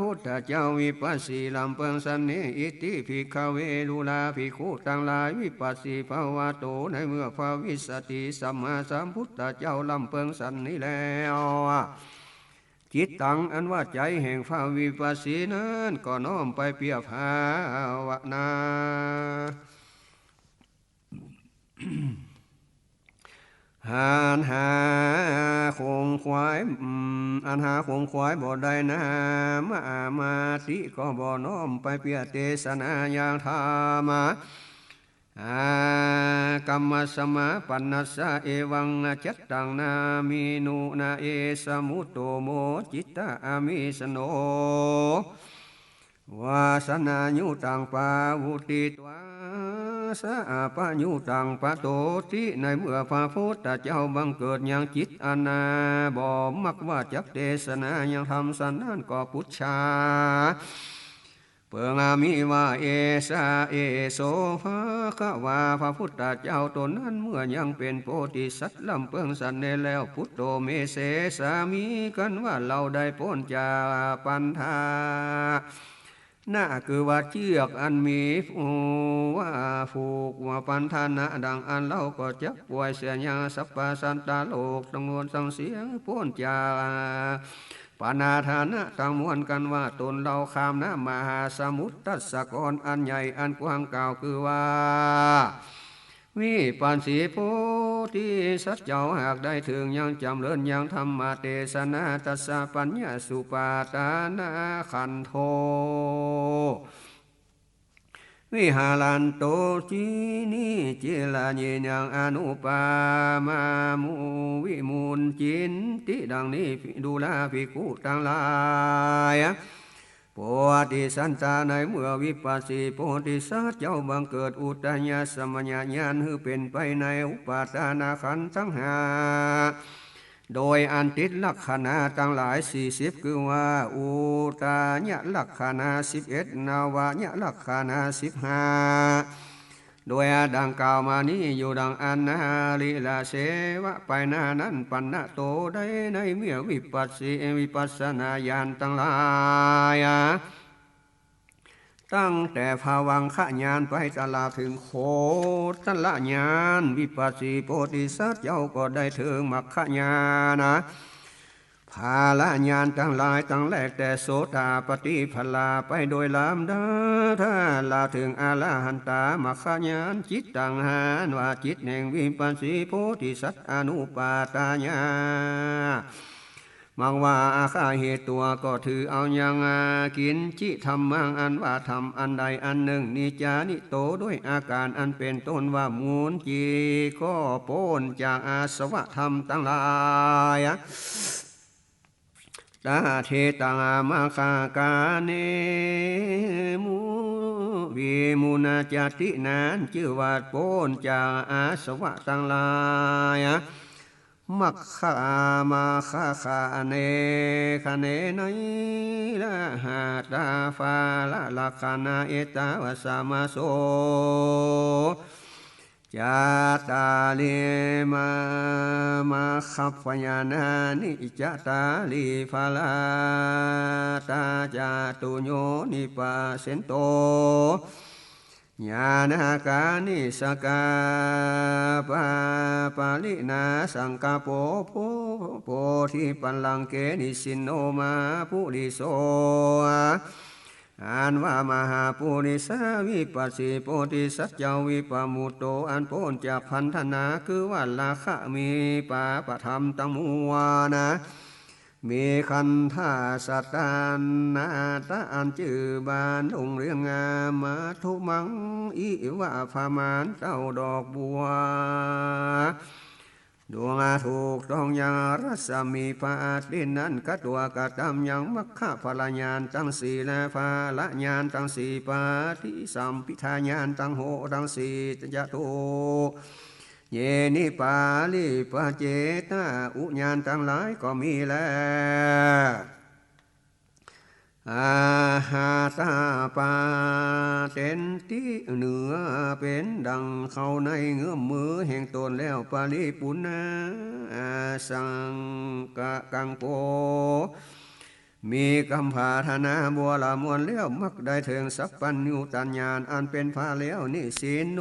พุทธเจ้าวิปัสสีลำเปิงสันนิอิติภิกขเวลุลาภิกขุทั้งหลายวิปัสสีภาวะโตในเมื่อภาวิสติสัมมาสัมพุทธเจ้าลำเปิงสันนิแล้วจิตตังอันว่าใจแห่งภาวิปัสสีนั้นก็น้อมไปเปียภาวนาหาคงควายอันหาคงควายบ่ได้นะมาติก็บ่น้อมไปเปียเตสนาอย่างธรรมกรรมสมาปันนัสสะเอวังจัตตังนามินุนาเอสมุตโตโมจิตตาอามิสโนวาสนายุตังปาวุติตวาสะปะยุตังปะโตติในเมื่อพระพุทธเจ้าบังเกิดอย่างจิตอนาบ่มักว่าจักเทศนาอย่างทำสันนั้นก็พุทธาเปิงอามิว่าเอสาเอโสภะคะวาพระพุทธเจ้าตนนั้นเมื่อยังเป็นโพธิสัตว์ลำเปิงสันเนแล้วพุทโธเมเสสามีกันว่าเราได้พ้นจากปัญหาน่าคือว่าเชือกอันมีว่าผูกว่าปันธานะดังอันเล่าก็จะป่วยเสียยาสัพพสันตาโลกตังมวลสังเสียงพ้นจากปานาธานะตังมวลกันว่าตนเราข้ามนะมหาสมุทรทัศกรอันใหญ่อันกว้างเก่าคือว่าวิปัสสีโพธิสัตว์เจ้าหากได้ถึงยังจำเริญยังธรรมเทศนาตัสสะปัญญาสุปาทานาขันโธวิหารันโตจีนิจิลาญิยังอนุปามามุวิมูลจินติดังนี้ดูแลภิกขุทั้งหลายโพธิสันตาในเมื่อวิปัสสีโพธิสัตว์เจ้าบังเกิดอุตญาสมัญญาณคือเป็นไปในอุปาทานขันธ์ทั้งห้าโดยอันติดลักษณะทั้งหลาย40คือว่าอุตญะลักษณะ11นาวญะลักษณะ15โดยดังกล่าวมานี้อยู่ดังอันนาลิลาเสวะไปนานั้นปันนะโตได้ในเมื่อวิปัสสีวิปัสสนาญาณทั้งหลายตั้งแต่ภาวังขญาณไปตลอดถึงโคตรละญาณวิปัสสีโพธิสัตว์เจ้าก็ได้ถึงมรรคญาณภาละญาณทั้งหลายตั้งแรกแต่โสดาปฏิภลาไปโดยลำดับถ้าลาถึงอรหันตามรรคญาณจิตตังหานว่าจิตแห่งวิปัสสีโพธิสัตว์อนุปาทายามังว่าอาคาเหตุตัวก็ถือเอาอย่างกินจิธรรมังอันว่าธรรมอันใดอันหนึ่งนิจานิโตด้วยอาการอันเป็นต้นว่ามูลจีก็โป้นจากอาสวะธรรมตั้งหลายตาเทตังมาคากาเนมุวิมุนาจตินานชื่อว่าโป้นจากอาสวะตั้งหลายมัคคามาคาคาเนคเนนัยละหาตาฟาละลักขณาเอตาวสามาโสจาตาลีมาขับพญานานิจตาลีฟาลาตาจาตุโยนิปัสสินโต ญาณากานิสกาปาลินาสังกาโพธิปัลลังเกนิสินโนมาปุริโสอันว่ามหาปุริสาวิปัสสิโพธิสัจจวิปมุตโตอันโพนจากพันธนาคือว่าราคะมีปาปธรรมตังมัวนะมีคันธาสัตตานาตาอันจือบานองเรียงงามาทุมังอิวะพามานเจ้าดอกบัวดวงอาถูกต้องยังรัศมีพาดินนั้นกัตัวกะตำยังมัคคะพลญาณตั้งสี่และพาละญาณตั้งสี่ปาทิสัมพิทาญาณตั้งโหตั้งสี่จตุ เยนิปาลิปะเจตาอุญาณทั้งหลายก็มีแล้วอาหาตาปาเต็นที่เหนือเป็นดังเข้าในเงื้อมมือแห่งตนแล้วปาลิปุณณาสังกะกังโปมีกำพาธนาบัวละมวลเลี้ยวมักได้ถึงสัพพัญญูตัญญาณอันเป็นพาเลี้ยวนิสินโน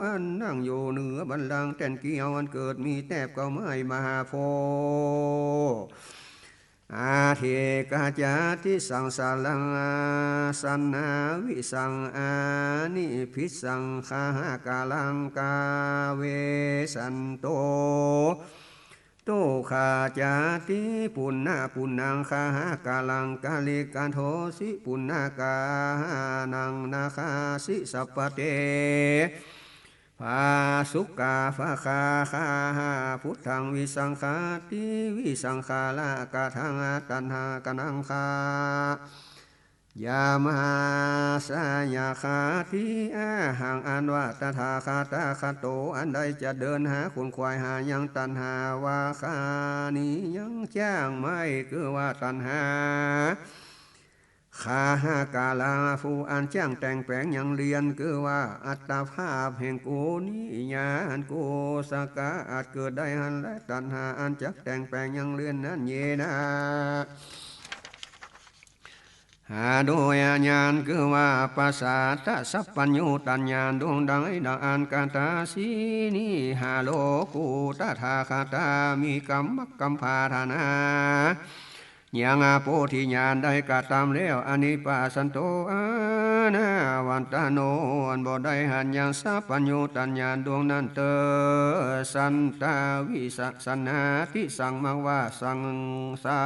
อันนั่งอยู่เหนือบัลลังก์แท่นเกี่ยวอันเกิดมีแทบเก้าไม้มหาโพอาเทกาจาติสังสารังสันนาวิสังอานิพิสังคากาลังกาเวสันโตโตขาจาติปุณณะปุณังคาหากาลังกาลิกันโทสิปุณณกานังนาคาสิสัพพเตภาสุกาภาคาคาพุทธังวิสังคาติวิสังคาลากาทังตันหากนังคายามาสายาคาทิอาหังอันว่าตถาคตาคโตอันใดจะเดินหาคนควายหายังตันหาวาคานี้ยังจ้างไม่คือว่าตันหาคาหากาลาฟูอันจ้างแต่งแปลงยังเรียนคือว่าอัตภาพแห่งกูนี้ญาณกูสกาอาจเกิดได้หันและตันหาอันจักแต่งแปลงยังเรียนนั้นเยนะหาโดยญาณคือว่าปัสสะตะสัพพัญญูตัญญาณดวงดังดังอันกาตาสีนีหาโลกุตถาคตามีกรรมกัมพาธนายังอาโพธิญาณได้กาตามแล้วอนิปัสสันโตอานาวันตาโนอันบ่ได้หันยังสัพพัญญูตัญญาณดวงนั้นเตสันตาวิสัสนาทิสังมังว่าสังสา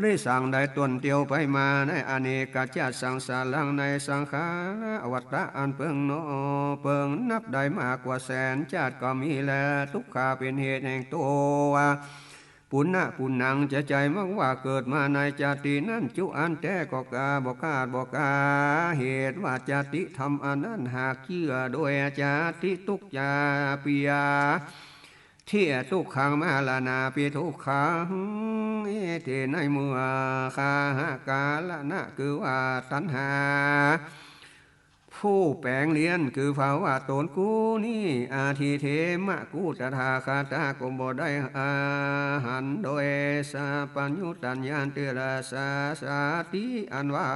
ได้สั่งได้ตนเตียวไปมาในอเนกชาติสังสารังในสังขารวัฏฏะอันเพิงโนเพิงนับได้มากกว่าแสนชาติก็มีแลทุกขาเป็นเหตุแห่งตัวปุณณะปุณังจะใจมักว่าเกิดมาในจาตินั้นจุอันแต่ก็กาบอกาบอกาเหตุว่าจาติทำอันนั้นหากเชื่อโดยจาติทุกจาปิยาเที่ยทุกขังมาลานาปิทุกขังเทในเมื่อคาหากาลนะคือว่าตัณหาผู้แปลงเลี้ยนคือภาวะตนกูนี่อาทิเทมะกูตถาคตาก็บ่ได้อาหันโดยสัพพัญญูตัญญาณเตระสาสาติอันว่า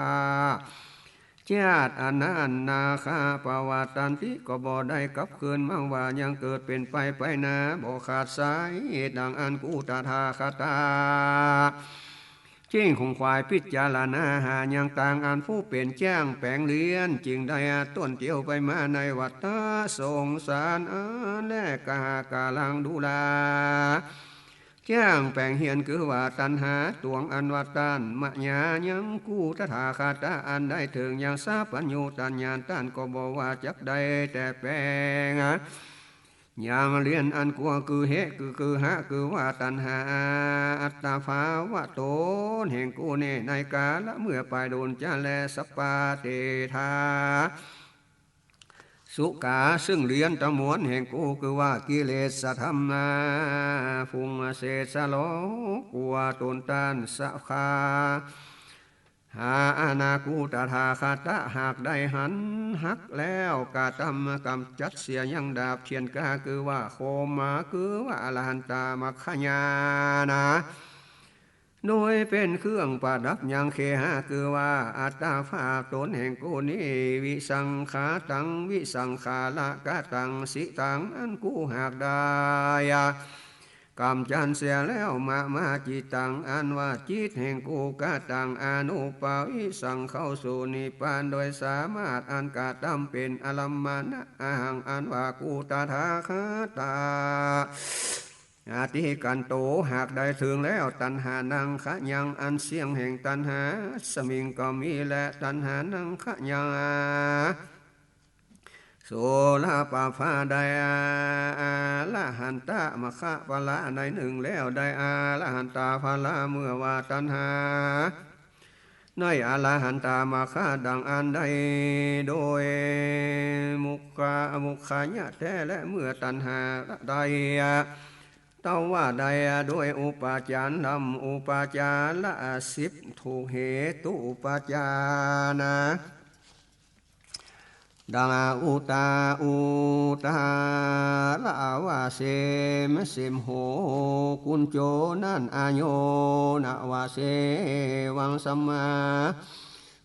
ชาติอนันนาคาปวัตตันติก็บ่ได้กลับคืนมั่งว่ายังเกิดเป็นไปนาบ่ขาดสายดังอันกูตถาคตาจิ้งคงควายพิจารณาหายังต่างอันผู้เป็นแจ้งแปลงเลี้ยนจึงได้ต้นเตียวไปมาในวัฏฏะสงสารและกากาลังดูลาแจ้งแปลงเฮียนคือว่าตัณหาตวงอันวัตานมะญายังกูตถาคตาอันได้ถึงยังสัพพัญญูตัญญาณต้านก็บอกว่าจักได้แต่แปลงอย่างเรียนอันกลัวคือเหตุคือหะคือว่าตัณหาอัตตาภาวะโตนแห่งกูเนในกาละเมื่อไปโดนจะแลสปาเตธาสุกาซึ่งเรียนตะมวนแห่งกูคือว่ากิเลสธรรมนาฟุงเศษสโลกัวตนตันสัพคาหาอนาคูตถาคตะหากได้หันหักแล้วกาตมกรรมจัดเสียยังดาบเทียนกาคือว่าโคมาคือว่าอรหันตามัคคญานะ โดยเป็นเครื่องประดับยังเคหะคือว่าอัตตาภาคตนแห่งกูนี้วิสังขาตังวิสังขาละกะตังสิตังอันกูหากได้กำจันเสียแล้วมาจิตตังอันว่าจิตแห่งกูกะตังอนุปาวิสังเข้าสู่นิพพานโดยสามารถอันกะตำเป็นอลัมมานะอาหังอันว่ากูตถาคตาอาทิกันโตหากได้ถึงแล้วตัณหานังขะยังอันเสียงแห่งตัณหาสมิงก็มีและตัณหานังขะยังโสลาปาฟาได้อาละหันตามะคะปะละในหนึ่งแล้วได้อาละหันตาภาละเมื่อว่าตัณหาในอาละหันตามะคะดังอันใดโดยมุขายะแท้และเมื่อตัณหาใดเต้าว่าใดด้วยอุปาจารลำอุปาจารละสิบถูกเหตุอุปาจานะดังอุตาละวาเสมเสมโหกุญโจนันอโยนะวาเสวังสัมมา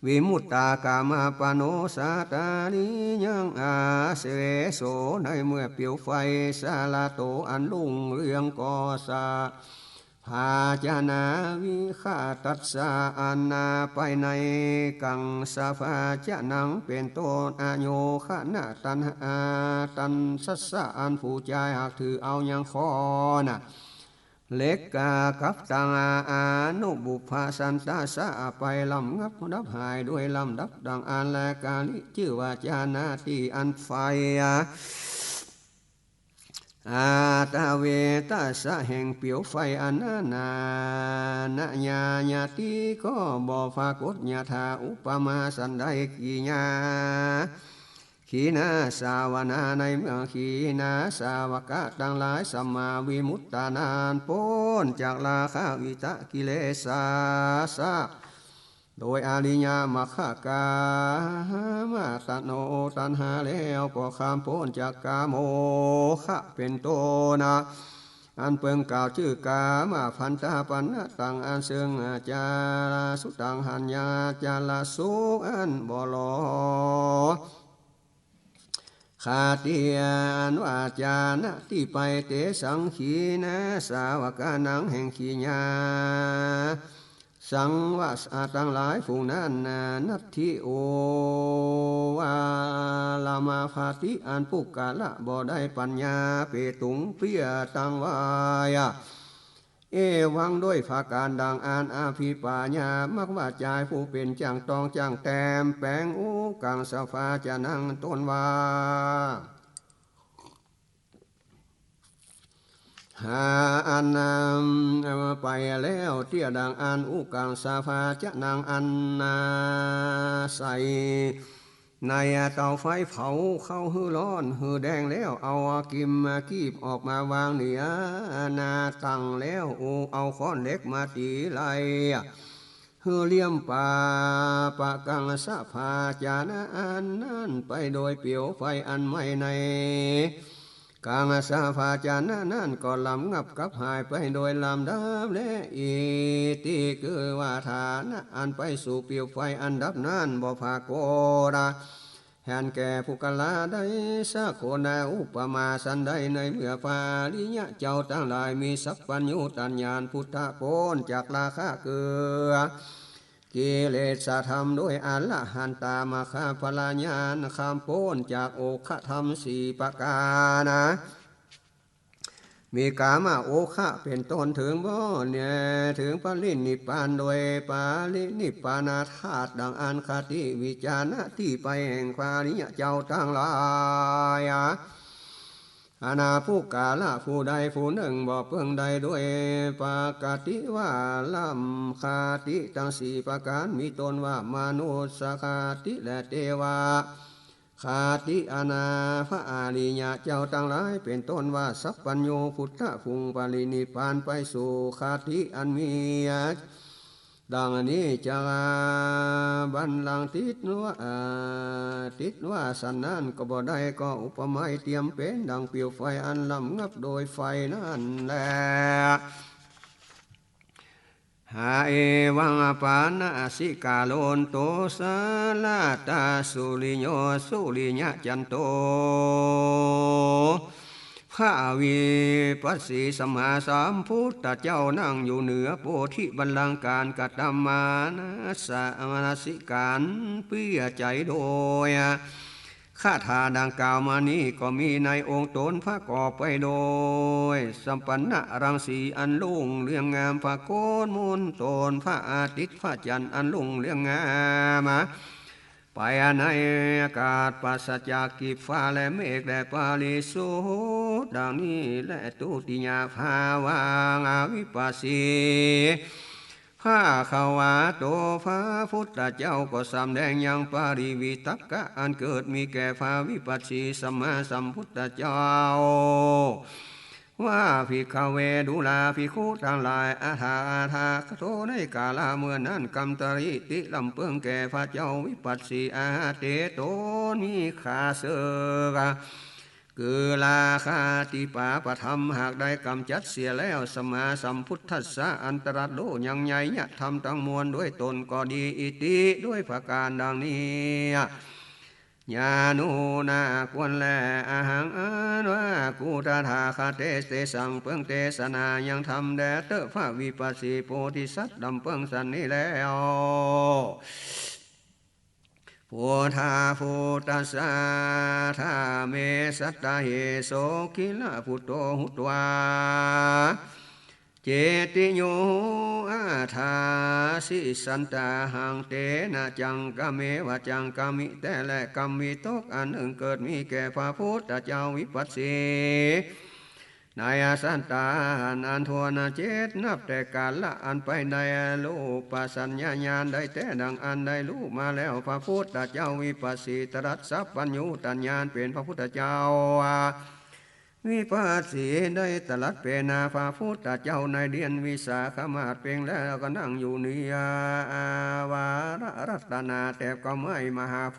วิมุตตากามาปโนสาตาลิยังอาเสเวโสในเมื่อเปลวไฟสาลาโตอันลุ่งเรืองก่อสาภาจนาวิฆาตัสสะอันนาไปในกังสาภาจนังเป็นต้นอโยขณะตันตันสัสสะอันผู้ใจหากถือเอายังคอนะเล็กกากับตังอานุบุพาสันตาสะไปลำงับดับหายด้วยลำดับดังอันและกาลิชื่อว่าจานาที่อันไฟอาตาเวตัสสะแห่งเปียวไฟอันนานะญาติก็บ่ฟากฏญาธาอุปมาสันไดกีญาขีนาสาวนาในเมืองขีนาสาวกะตั้งหลายสัมมาวิมุตตานานพ้นจากราคะวิตะกิเลสาสะโดยอริยมรรคกามาตโนตันหาแล้วก็ข้ามพ้นจากกาโมคะเป็นโตนะอันเปิงกล่าวชื่อกามาพันตาปันตังอันเสื่องจาลาสุตังหันยาจาลาสุอันบลอขาเตียนวาจานะที่ไปเตสังขีนะสาวกานังแห่งขีญาสังวาสตั้งหลายฝูงนั้นนัตถิโอวาลามาภาติอันปุกกาละบ่ได้ปัญญาเปตุงเปียตังวายเอวังด้วยภาการดังอันอาภิปายามักว่าจายผู้เป็นจังตองจังแต้มแปงอุกังสภาจะนั่งต้นว่าหาอันนำไปแล้วเตี้ยดังอันอุกังสาภาจะนางอันนาใสในเตาไฟเผาเข้าหือร้อนหือแดงแล้วเอากิมมากีบออกมาวางเหนือนาตั้งแล้วเอาค้อนเล็กมาตีไหลหือเลี่ยมป่าปะกังสาภาจานะอันนั้นไปโดยเปียวไฟอันไม่ในกางสาภาจานะนั่นก็ลำงับกับหายไปโดยลำดับและอีติคือว่าฐานะอันไปสู่เปลวไฟอันดับนั้นบ่ภาโกระแห่นแก่ผู้กลาได้สักโคนาอุปมาสันใดในเมื่อฟาลิยะเจ้าทั้งหลายมีสัพพัญญูตัญญาณพุทธโพนจากราคะเกือกิเลสธรรมด้วยอรหันตามคาพลาญาณคำโพ้นจากโอคะธรรมสี่ประการนะมีกามาโอคะเป็นต้นถึงบ่เนี่ยถึงปรินิพพานโดยปารินิพพานาธาตุดังอันคติวิจารณะที่ไปแห่งพาริยะเจ้าทั้งหลายอาณาผู้กาละผู้ใดผู้หนึ่งบอกเพิ่งใดด้วยปากติว่าลัมคาติทั้งสี่ประการมีตนว่ามนุสคาติและเทวาคาติอาณาพระอาริยะเจ้าทั้งหลายเป็นต้นว่าสัพพัญโยพุทธภูงปรินิพพานไปสู่คาติอันมีดังนี้จะบันลังติดว่าสันนั้นก็บ่ได้ก็อุปมาเตรียมเป็นดังเปลวไฟอันลำงับโดยไฟนั่นแหละห หาเอวังปานาสิกาโลนโตสาลาตาสุริโยสุริยะจันโตพระวิปัสสีสัมมาสัมพุทธเจ้านั่งอยู่เหนือโพธิบัลลังก์การกัตตมานะสามนสิการเพื่อใจโดยคาถาดังกล่าวมานี้ก็มีในองค์ตนพระกอบไปโดยสัมปันนะรังสีอันลุ่งเรื่องงามพระโกนมุนตนพระอาทิตย์พระจันทร์อันลุ่งเรื่องงามไปในอากาศปราศจากกิจฟ้าและเมฆและปาริสุทธิ์ดังนี้และตุติยาภาวางาวิปัสสีพระขาวาโตพระพุทธเจ้าก็สำแดงยังปาริวิตักกะอันเกิดมีแก่พระวิปัสสีสัมมาสัมพุทธเจ้าว่าภิกขเวดุลาภิกขุทั้งหลายอาทาโตในกาลเมื่อนั้นกัมตริติลำเพิงแก่พระเจ้าวิปัสสีอาเตโตนิขาเสกคือลาคาติปาปธรรมหากได้กำจัดเสียแล้วสมาสัมพุทธัสสะอันตรัสโลยังใหญ่เนี่ยทำทั้งมวลด้วยตนก็ดีอิติด้วยประการดังนี้ญาณูนาควรแลอาหังอานวากูตถาคาเตเตสังเปิงเตสนายังทำแด่เตพระวิปัสสีโพธิสัตว์ดำเปิงสันนี้แล้วพุทธาพุทธัสสะธาเมสัตตาเหโสกิลพุทโธหุตวาเจติโยอาทาสิสันตาหังเตนะจังกะเมวะจังกะมิแต่และกรรมมีตกอันหนึ่งเกิดมีแก่พระพุทธเจ้าวิปัสสีนายสันตาอันทวนเจตนับแต่กาลละอันไปในรูปสัญญาญาณได้แต่ดังอันได้รู้มาแล้วพระพุทธเจ้าวิปัสสีตรัสสัพพัญญูตัญญาณเป็นพระพุทธเจ้าวิปัสสีได้ตรัสเป็นพระพุทธเจ้าในเดียนวิสาขมาศเพียงแล้วก็นั่งอยู่เนียวาระรัตนาแต่ก็ไม่มหาโพ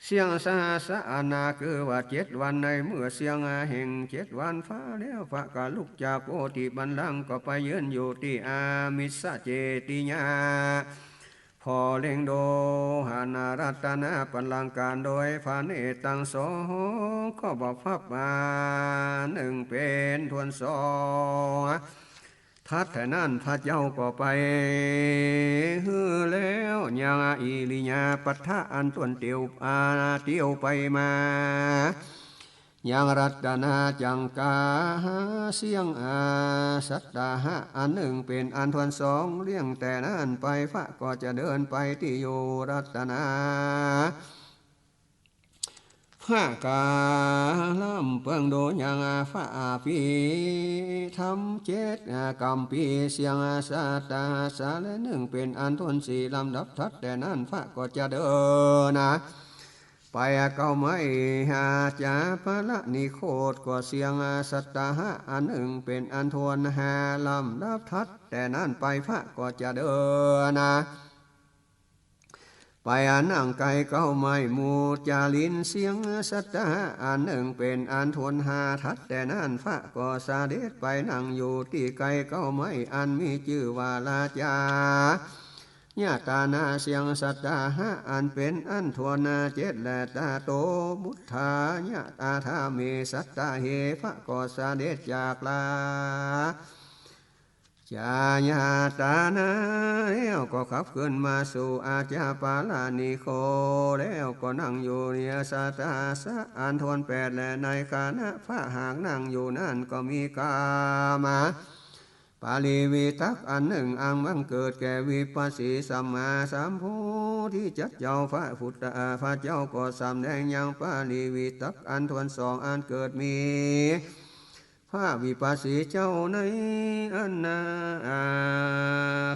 เสียงสาสะอานาคือว่า7 วันในเมื่อเสียงแห่ง7 วันฟ้าแล้วพระกาลุกจากโพธิบัลลังก์ก็ไปยืนอยู่ที่อามิสเจติญาพอเล็งโดหานารัตนาปัลลังการโดยพระเนตรตั้งสองก็บอกพับมา1เป็นทวน2ทัดแต่นั้นพระเจ้าก็ไปฮือแล้วยังอิริยาปัฏฐะอันต้นเตียวไปมายังรัตนาจังกาเสียงสัตตาหะอันหนึ่งเป็นอันทวน2เลี้ยงแต่นั้นไปพระก็จะเดินไปที่โยรัตนาพระกาลำเปิงโดยังฟ้าปีทำ7 กรรมปีเสียงสัตตาสาและหนึ่งเป็นอันทวน4ลำดับทัดแต่นั้นพระก็จะเดินไปเก้าไม่หาจาพระนิโคตก็เสียงสัตตาหะอันหนึ่งเป็นอันทวน5ลำดับทัดแต่นั้นไปพระก็จะเดินไปนั่งไก่เก้าไม้มูจาลินเสียงสัตตาหะอันหนึ่งเป็นอันทวน5ทัดแต่นั้นพระก็เสด็จไปนั่งอยู่ที่ไก่เก้าไม้อันมีชื่อว่าลาจาญาตานาเสียงสัตตาหะอันเป็นอันทวน7และตาโตบุทธาญาตาธาเมสัตตาเหพระก็เสด็จจากลาจาญาตานาแล้วก็ขับขึ้นมาสู่อาจาปาลานิโคแล้วก็นั่งอยู่เนียสัตตาสะอันทวน8และในขณะพระหากนั่งอยู่นั่นก็มีกามาปาลีวิตักอันหนึ่งอังบังเกิดแก่วิปัสสีสัมมาสัมโพธิจักเจ้าพระพุทธพระเจ้าก็สำแดงยังปาลีวิตักอันทวน2อันเกิดมีพระวิปัสสีเจ้าในอันนา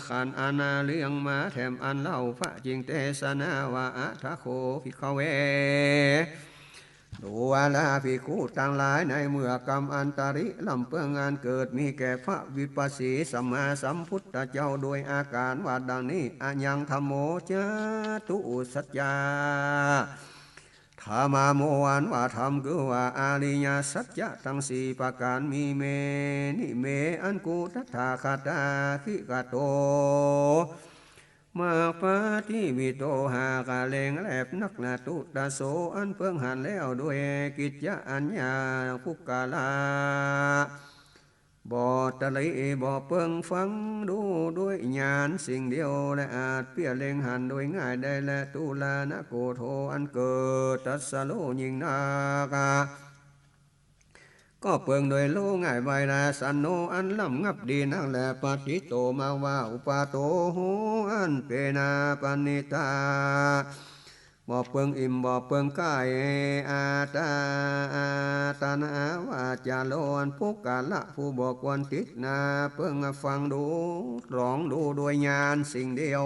ขันอานาเลี้ยงมาแถมอันเล่าพระจิงเตสนาวะอัทโคภิกขเวดูวาลาภิกขุต่างหลายในเมื่อกรรมอันตริลำเพื่องานเกิดมีแก่พระวิปัสสีสัมมาสัมพุทธเจ้าโดยอาการว่าดังนี้อัญญังธรรมโมจตุสัจจา ธรรมาโมอันว่าธรรมคือว่าอริยสัจจะทั้งสี่ประการมีเมนิเมอันกูทัตถาคตาคิกาโตมาปาทิวิโตหากาเลงแลบนักนาตุตาโสอันเพิ่งหันแล้วด้วยกิจยะอัญญาภุกาลาบ่ตะไลบ่เปิงฟังดูด้วยญาณสิ่งเดียวและอาจเปียเล็งหันโดยง่ายได้และตุลานะโกโทอันเกิดตัสโลยิงนากาก็เปิงโดยโลง่ายใบลาสันโนอันล่ำงับดีนักแลปฏิโตมาว่าอุปาโตโหอันเปนาปณิตาบ่เปิงอิ่มบ่เปิงกายอาตาตานาวาจาโลอันพุกกาละผู้บอกวันติดนาเปิงฟังดูร้องดูด้วยญาณสิ่งเดียว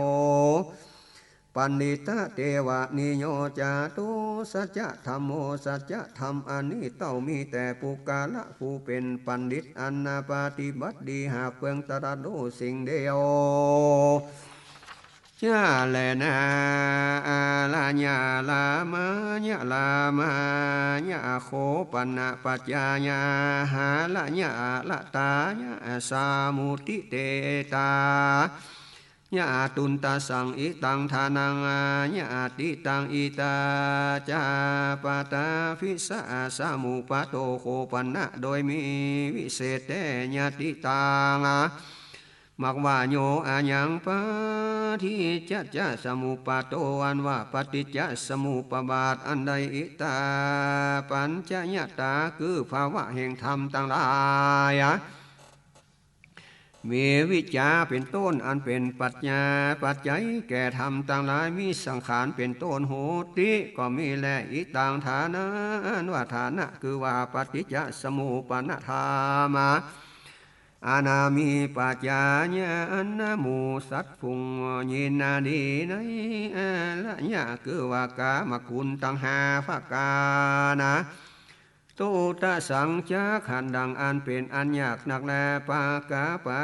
ปันนิตะเทวะนิโยจาตุสัจธรรมโมสัจธรรมอันนี้เต้ามีแต่ปุกาละผู้เป็นปันดิตอันนาปฏิบัติดีหากเปิงตรัสรู้สิ่งเดียวชาเลนาลาญาลามายะลามายะโคปนะปัจจายาหาละญาละตายะสามุติเตตายะตุนตาสังอิตังทานังยะติตังอิตาจาปตาฟิสะสามุปโตโคปนะโดยมีวิเศษแต่ญาติตังมักว่าโยอายังปะทิจะสมุปโตอันว่าปฏิจจสมุปบาทอันใดอิตาปัญจญาตาคือภาวะแห่งธรรมต่างหลายมีวิจาเป็นต้นอันเป็นปัจจัยแก่ธรรมต่างหลายมีสังขารเป็นต้นโหติก็มีแลอิตังฐานะอันว่าฐานะคือว่าปฏิจจสมุปนธรรมอานามีปัจจายะอันนามูสัตฟุงยินาดีในละยะคือว่ากามคุณตังหาภากานะตุตะสังจักขันดังอันเป็นอันยากนักแลปากาปา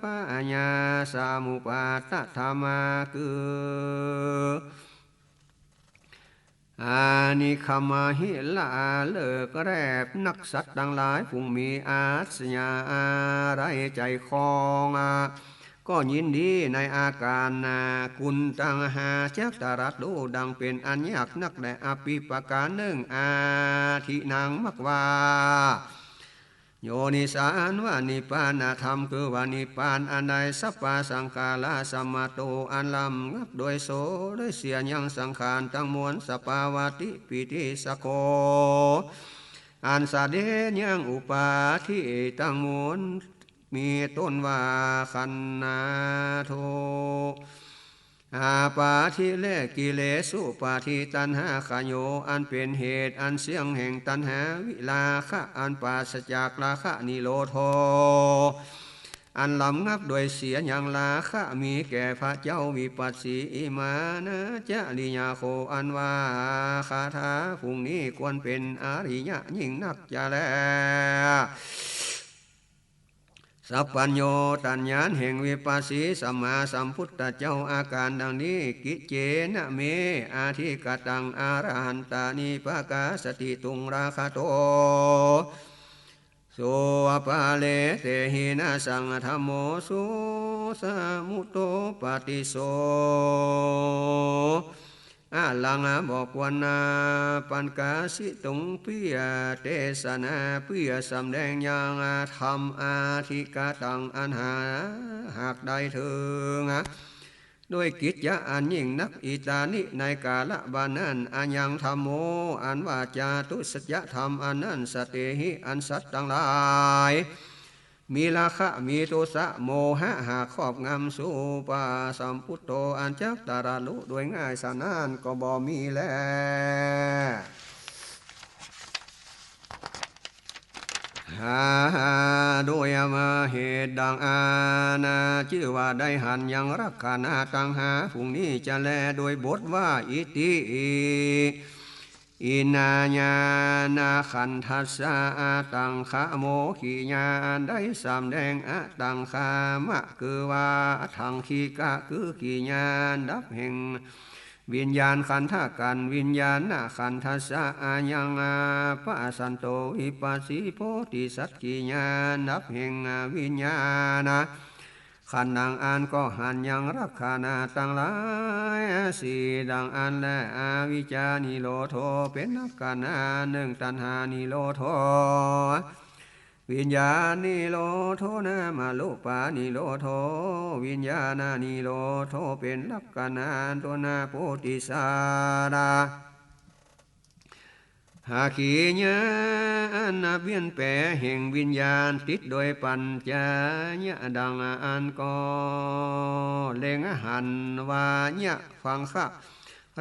ปะญาสามุปาตธรรมาคืออานิคมาหิลาเลิกแรบนักสัตว์ทั้งหลายผู้มีอาสยาอะไรใจคองก็ยินดีในอาการคุณตังหาจักตรัสรู้ดังเป็นอันยากนักและอภิปการหนึ่งอาทินังมักว่าโยนิสานว่านิพพานธรรมคือว่านิพพานอันใดสัพพะสังขารสมมาโตอันลำงับโดยโสได้เสียยังสังขารทั้งมวลสภาวะติปิติสโกอันสะเดยังอุปาทิทั้งมวลมีต้นว่าขันนาโทอาปาทิเลกิเลสุปาทิตัณหาขโยอันเป็นเหตุอันเสียงแห่งตัณหาวิลาคะอันปราศจากราคะนิโรธอันลำงับโดยเสียอย่างราคะมีแก่พระเจ้าวิปัสสีอิมานะจะลิยาโคอันว่าคาถาพรุ่งนี้ควรเป็นอริยะยิ่งนักจะแลสัพพัญโยตัญญาณแห่งวิปัสสีสัมมาสัมพุทธเจ้าอาการดังนี้กิเจนะเมอาทิกตังอรหันตานิปกาสติตุงราคาโตโสปาเลเตหินาสังธรรมโมสุสมุตโตปฏิโสอาลังบอกวันปัญกาสิตุงปิยเตสนาปิยสำแดงยังธรรมอาทิกตังอันหากได้ถึงด้วยกิจยะอันยิ่งนักอิตานิในกาละบานันอันยังธรรมโมอันว่าจาตุสัจธรรมอันนั้นสเตหิอันสัตทั้งหลายมีราคะมีโทสะโมหะหากครอบงำสุปาสัมพุทโธอันจักตาราลุโดยง่ายสานานก็บ่มีแล้วโดยมาเหตุดังอาณาชื่อว่าได้หันยังรักขานาตังหาพรุ่งนี้จะแลโดยบทว่าอิติอินาญาณขันทัสสะตังขะโมขีญาณได้สำแดงตังขามะคือว่าทังขีกะคือขีญาณดับแห่ง วิญญาณขันธกันวิญญาณขันธัสสะอายังปะสันโตวิปัสสิโพธิสัตกิญาณนับแห่งวิญญาณขันดังอันก็หันยังรักขานาตั้งหลายสีดังอันและอวิจานิโรโธเป็นนักกันหนึ่งตัณหานิโรโธวิญญาณนิโรโธนะมาลุปานิโรโธวิญญาณนิโรโธเป็นลักกันตัวนาโพธิสัตว์หาขีญาณเวียนแปรแห่งวิญญาณติดโดยปัญจญะดังอันก็เลงหันวาญะฟังคะ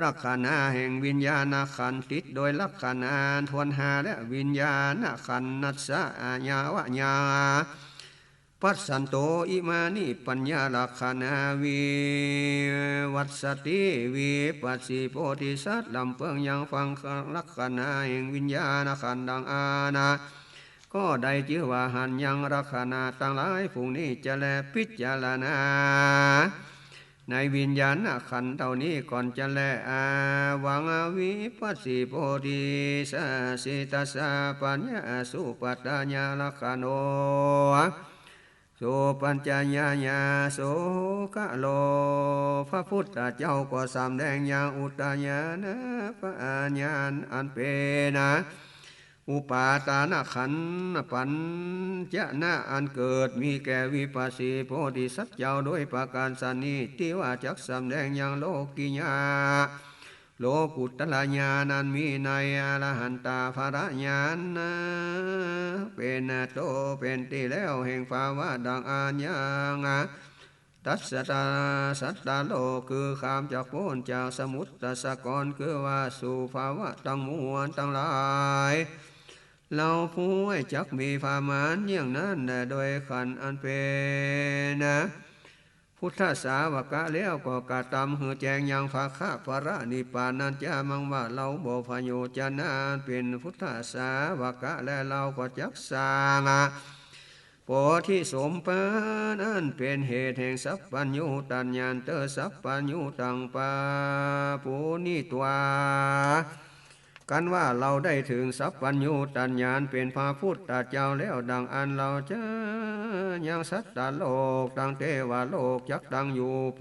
ลักษณะแห่งวิญญาณขันธ์ติดโดยลักษณะทวนหาและวิญญาณขันธ์นัสสะญาวะญาปัสสันโตอิมานิปัญญาลักษณะวิวัสสติวิปัสสิโพธิสัตว์ลำเพิงยังฟังลักษณะแห่งวิญญาณขันธ์ดังอาณาก็ได้ชื่อว่าหันยังลักษณะต่างหลายพวกนี้จะแลพิจารณาในวิญญาณขันธ์เท่านี้ก่อนจะแลวังวิปัสสิโพธิสัสิตัสสะปัญญาสุปัตตญาลักขโนโสปัญจญาญาโสกะโลพระพุทธเจ้าก็สำแดงญาอุตตญาณปัญญาอันเป็นอุปาทานขันธ์ปัญจนะอันเกิดมีแก่วิปัสสิโพธิสัตว์เจ้าโดยประการสนิที่ว่าจักสำแดงอย่างโลกิญาโลกุตตรญาณนั้นมีในอรหันตาภรญาณเป็นโตเป็นที่แล้วแห่งภาวะดังอาญญางตัสสะสัตตโลคือข้ามจากพ้นจากสมุทรสากรคือว่าสู่ภาวะตั้งมวลตั้งหลายเราผู้ให้จักมีภามานอย่างนั้นโดยขันอันเป็นพุทธสาวกะแล้วก็กะตำหือแจงยังภาคะพระนิพพานันจะมังว่าเราบ่พโยจนะเป็นพุทธสาวกะและเราก็จักสร้างโพธิสมภารนั้นเป็นเหตุแห่งสัพพัญญูตัญญาเตสัพพัญญูตังปาปุณิตวากันว่าเราได้ถึงสัพพัญญูตัญญาเป็นพระพุทธเจ้าแล้วดังอันเราจะยังสัตตโลกดังเทวโลกจักดังอยู่โพ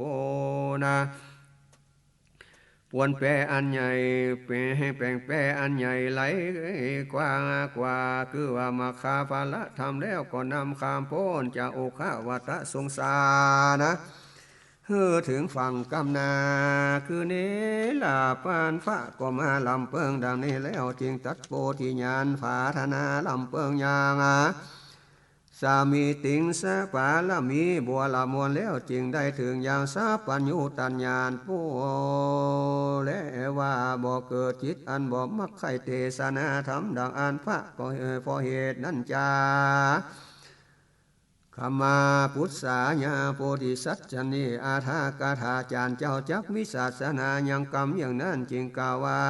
นาปวนแปรอันใหญ่แปลงแปรอันใหญ่ไหลกว้างกว่าคือว่ามาคาภาละทำแล้วก็นำคามพ้นจากโอคาวัตสงสารถึงฝั่งกำนาคือเนลาปานฟ้าก็มาลำเปิงดังนี้แล้วจึงตัดโพธิญาณผาธนาลำเปิงยางสามีติงสะปาละมีบัวละมวลแล้วจึงได้ถึงอย่างสัพพัญญูตัญญาผู้และว่าบ่เกิดจิตอันบ่มักไข่เทศนาธรรมดังอันพระก็เพราะเหตุนั้นจาขมาพุทธาญาโพธิสัตว์ชนีอาทากาถาจารย์เจ้าจักวิศาสนายังกรรมอย่างนั้นจึงกล่าวว่า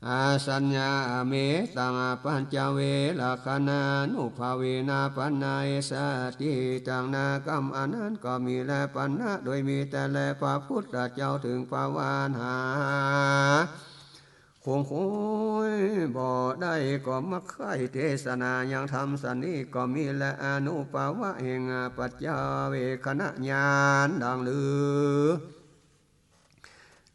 อาสัญญาเมตังปัญจเวลคณานุภาเวนาปัญญาสติจังนากรรมอันนั้นก็มีแลปัญญาโดยมีแต่แลพระพุทธเจ้าถึงภาวาหาคงคุยบ่ได้ก็มักไข่เทศนายังทำสันนี้ก็มีและอนุภาวะแห่งปัจจเวคณะญาณดังลือ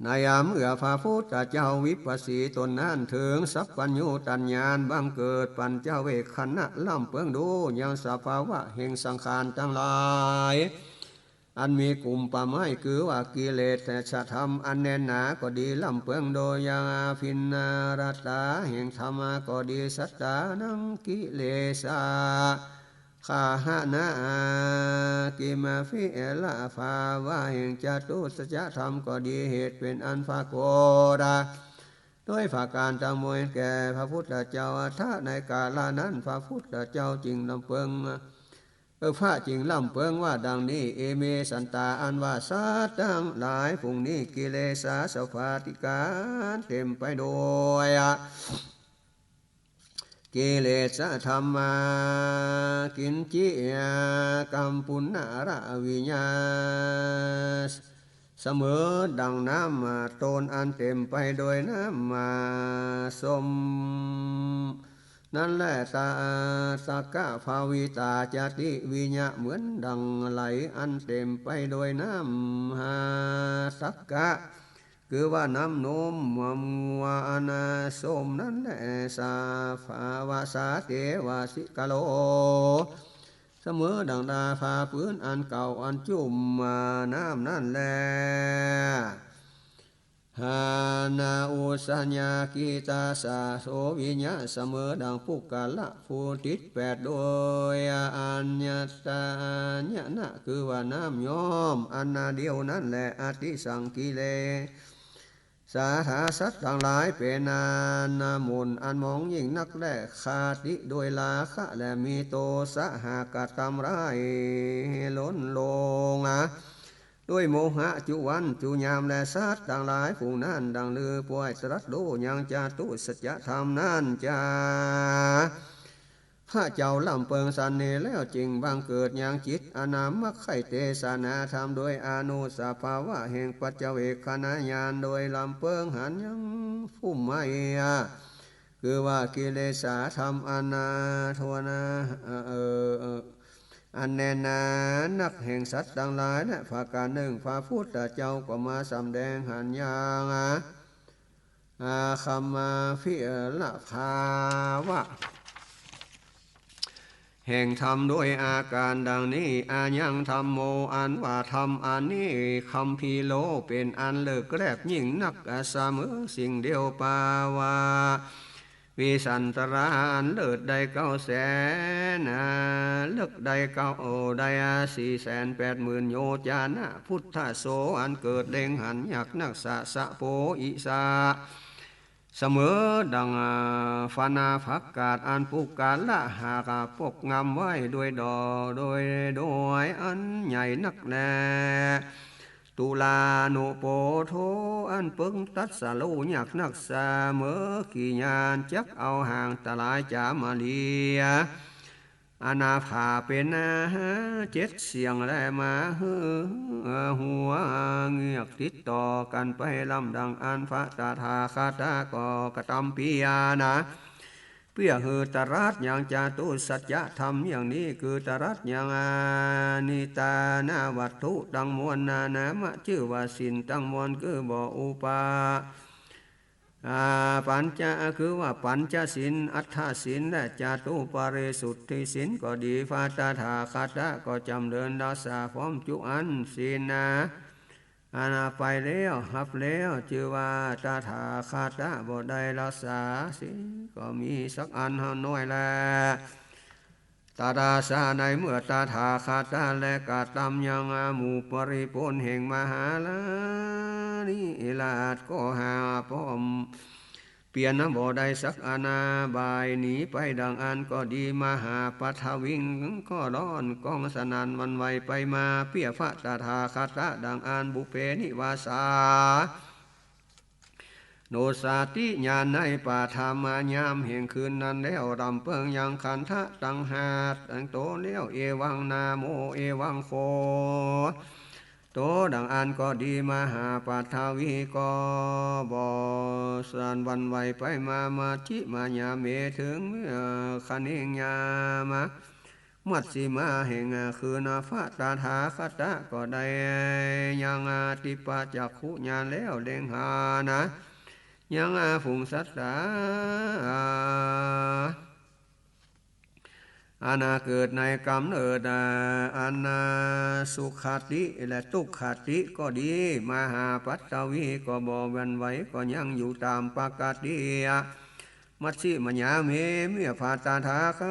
ในยามเมื่อพระพุทธเจ้าวิปัสสีตนนั้นถึงสัพพัญญูตัญญาณบังเกิดปัญจเวคณะล่ำเพิงดูยังสภาวะแห่งสังขารทั้งหลายอันมีกลุ่มป่าไม้คือว่ากิเลสแต่ธรรมอันแน่นหนาก็ดีลำเพิงโดยยังพินนารัตตาแห่งธรรมก็ดีสัตตานังกิเลสาข้าหานากิมาฟิเอลาภาวะแห่งจตุสัจธรรมก็ดีเหตุเป็นอันภาโกดาด้วยภาการตามมวยแก่พระพุทธเจ้าท่าในกาลนั้นพระพุทธเจ้าจึงลำเพิงพระจึงลำเพิงว่าดังนี้เอเมสันตาอันว่าสัตว์ทั้งหลายพวกนี้กิเลสาสภาติการเต็มไปโดยกิเลสธรรมากินจิกัมปุณณระวิญญา เสมอดังน้ำมาโตนอันเต็มไปโดยน้ำมาสมนั่นแหละตาสักกะภาวิตาจติวิญญาเหมือนดังไหลอันเต็มไปโดยน้ำหาสักกะคือว่าน้ำนมวานาสมนั่นแหละสาภาวาสาเทวาสิกาโลเสมอดังดาภาพื้นอันเก่าอันจุ่มมาน้ำนั่นแหละหานาอุสัญญากิตาสาโสวิญญาเสมอดังปุกกะละภูติดแปดโดยอัญญตาญาณะคือว่าน้ำย้อมอันนาเดียวนั่นแหละอติสังกิเลสาธาสัตว์ทั้งหลายเป็นนามุนอันมองยิ่งนักและขาติโดยลาคะและมีโตสะหากตำร้ายล้นลงด้วยโมหะจุวันจุยามและสัตว์ต่างหลายผู้นั้นดังลือป่วยสรัดโลยังจาตุสัจธรรมนั้นจาพระเจ้าลำเปิงสันเนแล้วจริงบังเกิดอย่างจิตอนามมักไข่เตสนาธรรมโดยอนุสภาวะแห่งปัจเจเวคขณะญาณโดยลำเปิงหันยังผู้ไม่คือว่ากิเลสาธรรมอนาทวนาอันแน่นานักแห่งสัตว์ต่างหลายและภาการหนึ่งพระพุทธเจ้าก็มาสำแดงหันยังคำมาพิละภาวะแห่งธรรมด้วยอาการดังนี้อายังธรรมโมอันว่าธรรมอันนี้คำพีโลเป็นอันเลิกแรบยิ่งนักเสมอสิ่งเดียวปาวาวิสันตรานเลิศใด900,000เลิกใด9ได้480,000โยจานะพุทธโสอันเกิดเด้งหันยักนักสะโพอิสาเสมอดังฟานาภักกาดอันปุกกาละหากปกงามไว้ด้วยดอโดยอันใหญ่นักแลตุลาโนโปโทอันปึงตัดสาลูอยากนักเสมอขีญาณจักเอาห่างตลายจามาเลียอนาภาเป็น7เสียงแลมาหัวเงือกติดต่อกันไปลำดังอันพระตถาคตก็กระทำปิยานะเพื่อคือตรัสอย่างจาตุสัจจะธรรมอย่างนี้คือตรัสอย่างนิตานาวัตถุตั้งมวลนานามะชื่อว่าสินตั้งมวลคือบ่อุปาปัญจคือว่าปัญจศีลอัฏฐศีลและจาตุปาริสุทธิศีลก็ดีพระตถาคตก็จำเริญรักษาพร้อมจุอันศีลนะไปแล้วหับแล้วชื่อว่าตถาคตบ่ได้รักษาศีลก็มีสักอันน้อยแลตาดาสาในเมื่อตถาคตและกาตำยังหมู่ปริปุณแห่งมหาลานิลาดก็หาป้อมเปลี่ยนบ่ได้สักอนาบายหนีไปดังอันก็ดีมหาปัทวิงก็ร้อนกองสนันวันไหวไปมาเปียพระตถาคตดังอันบุเพนิวาสาโนสาติญาณในป่าธรรมายามแห่งคืนนั้นแล้วรำเพิงยังขันทะตังหาดตังโตเลี้ยวเอวังนาโมเอวังโคโตดังอันก็ดีมหาปัทวีก็บ่สันวันไหวไปมาชิมายาเมถึงคันเองยามะมัดสีมาแห่งคืนพระตถาคตก็ได้ยังติปะจักขุญาณแล้วเด้งหานะยังผงสัตตาอาณาเกิดในกำเนิดอาณาสุขติและทุกขติก็ดีมหาปัตตวีก็บ่เว้นไว้ก็ยังอยู่ตามปกติมัชฌิมญาเมเมื่อพาตาทาค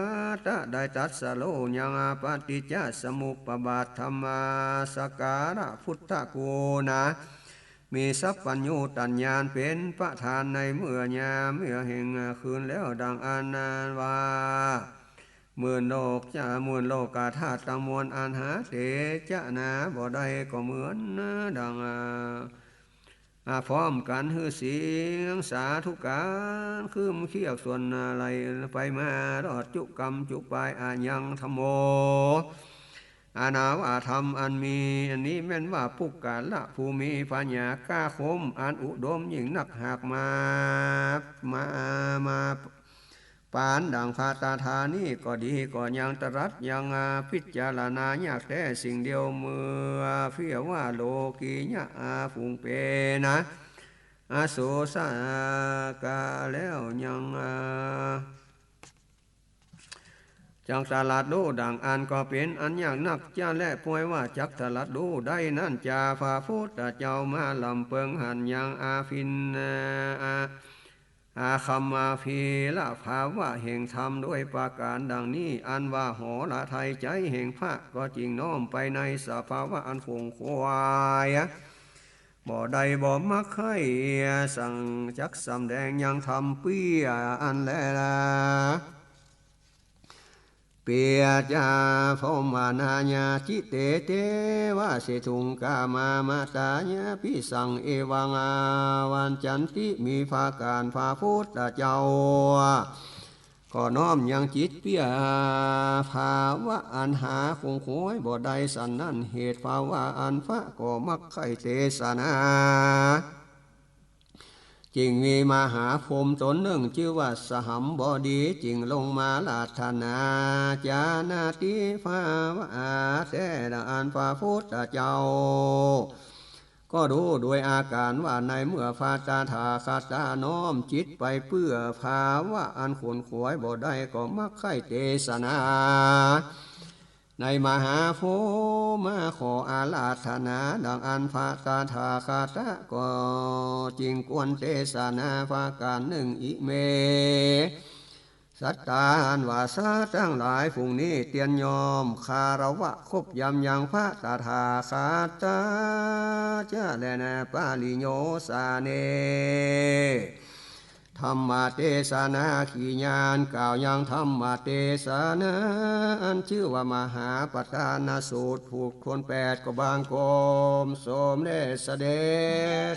ตะได้ตัดสโลยังปฏิจจสมุปบาทธรรมาสการะพุทธกูนะมีสัพพัญญูตัญญาณเป็นประธานในเมื่อยามเมื่อแห่งคืนแล้วดังอานาว่าหมื่นโลกจะหมื่นโลกาธาตุตั้งมวลอันหาเตจะนาบ่ได้ก็เหมือนดังพร้อมกันฮือเสียงสาธุการคือมเขี้ยวส่วนอะไรไปมารอดจุกรรมจุปายอายังธรรมโม อานาวาธรรมอันมีอันนี้แม้นว่าปุกกาละภูมิปัญญากล้าคมอันอุดมยิ่งนักหากมาปานดังพาตาธานี่ก็ดีก็ยังตรัสยังพิจารณายากแต่สิ่งเดียวเมื่อเพียว่าโลกียะฟุงเปนะอาโสสากาแล้วยังจังสลัดดูดังอันก็เป็นอันยากนักจะและป่วยว่าจักสลัดดูได้นั่นจาพาพุทธเจ้ามาลำเปิงหันยังอาฟินอาคัมมาพีละภาวะแห่งธรรมด้วยประการดังนี้อันว่าหอละไทยใจแห่งพระก็จริงน้อมไปในสภาวะอันคงควายบ่ใดบ่มักให้สั่งจักสำแดงยังทำเปียอันแลละเปียจาพมานายาจิเตเตวะเสทุงกามาตายาพิสังเอวังวันจันติมีภาการภาพุทธเจ้าก็น้อมยังจิตเปียภาวะอันหาคงคอยบ่ใดสันนั่นเหตุภาวะอันพระก็มักไข่เทศนาจึงมีมหาพรหมตนหนึ่งชื่อว่าสหัมบดีจึงลงมาลาธนาจานาติภาวะแต่อันพระพุทธเจ้าก็รู้โดยอาการว่าในเมื่อฟาตาถาคาตาน้อมจิตไปเพื่อภาวะอันขวนขวายบ่ได้ก็มักไข่เทศนาในมหาโพมาขออาราธนาดังอันพระตาถาคาตะก็จึงควรเทศนาภาการหนึ่งอิเมสัตตานวาสาทั้งหลายพรุ่งนี้เตียนยอมคารวะคบยำยังพระตาถาคาตะจะแลนะปาลิโยสาเนธรรมเทศนาขีญาณกล่าวยังธรรมเทศนาอันชื่อว่ามหาปทานสูตรผูกคน8ก็บางกรมสมเด็จเสด็จ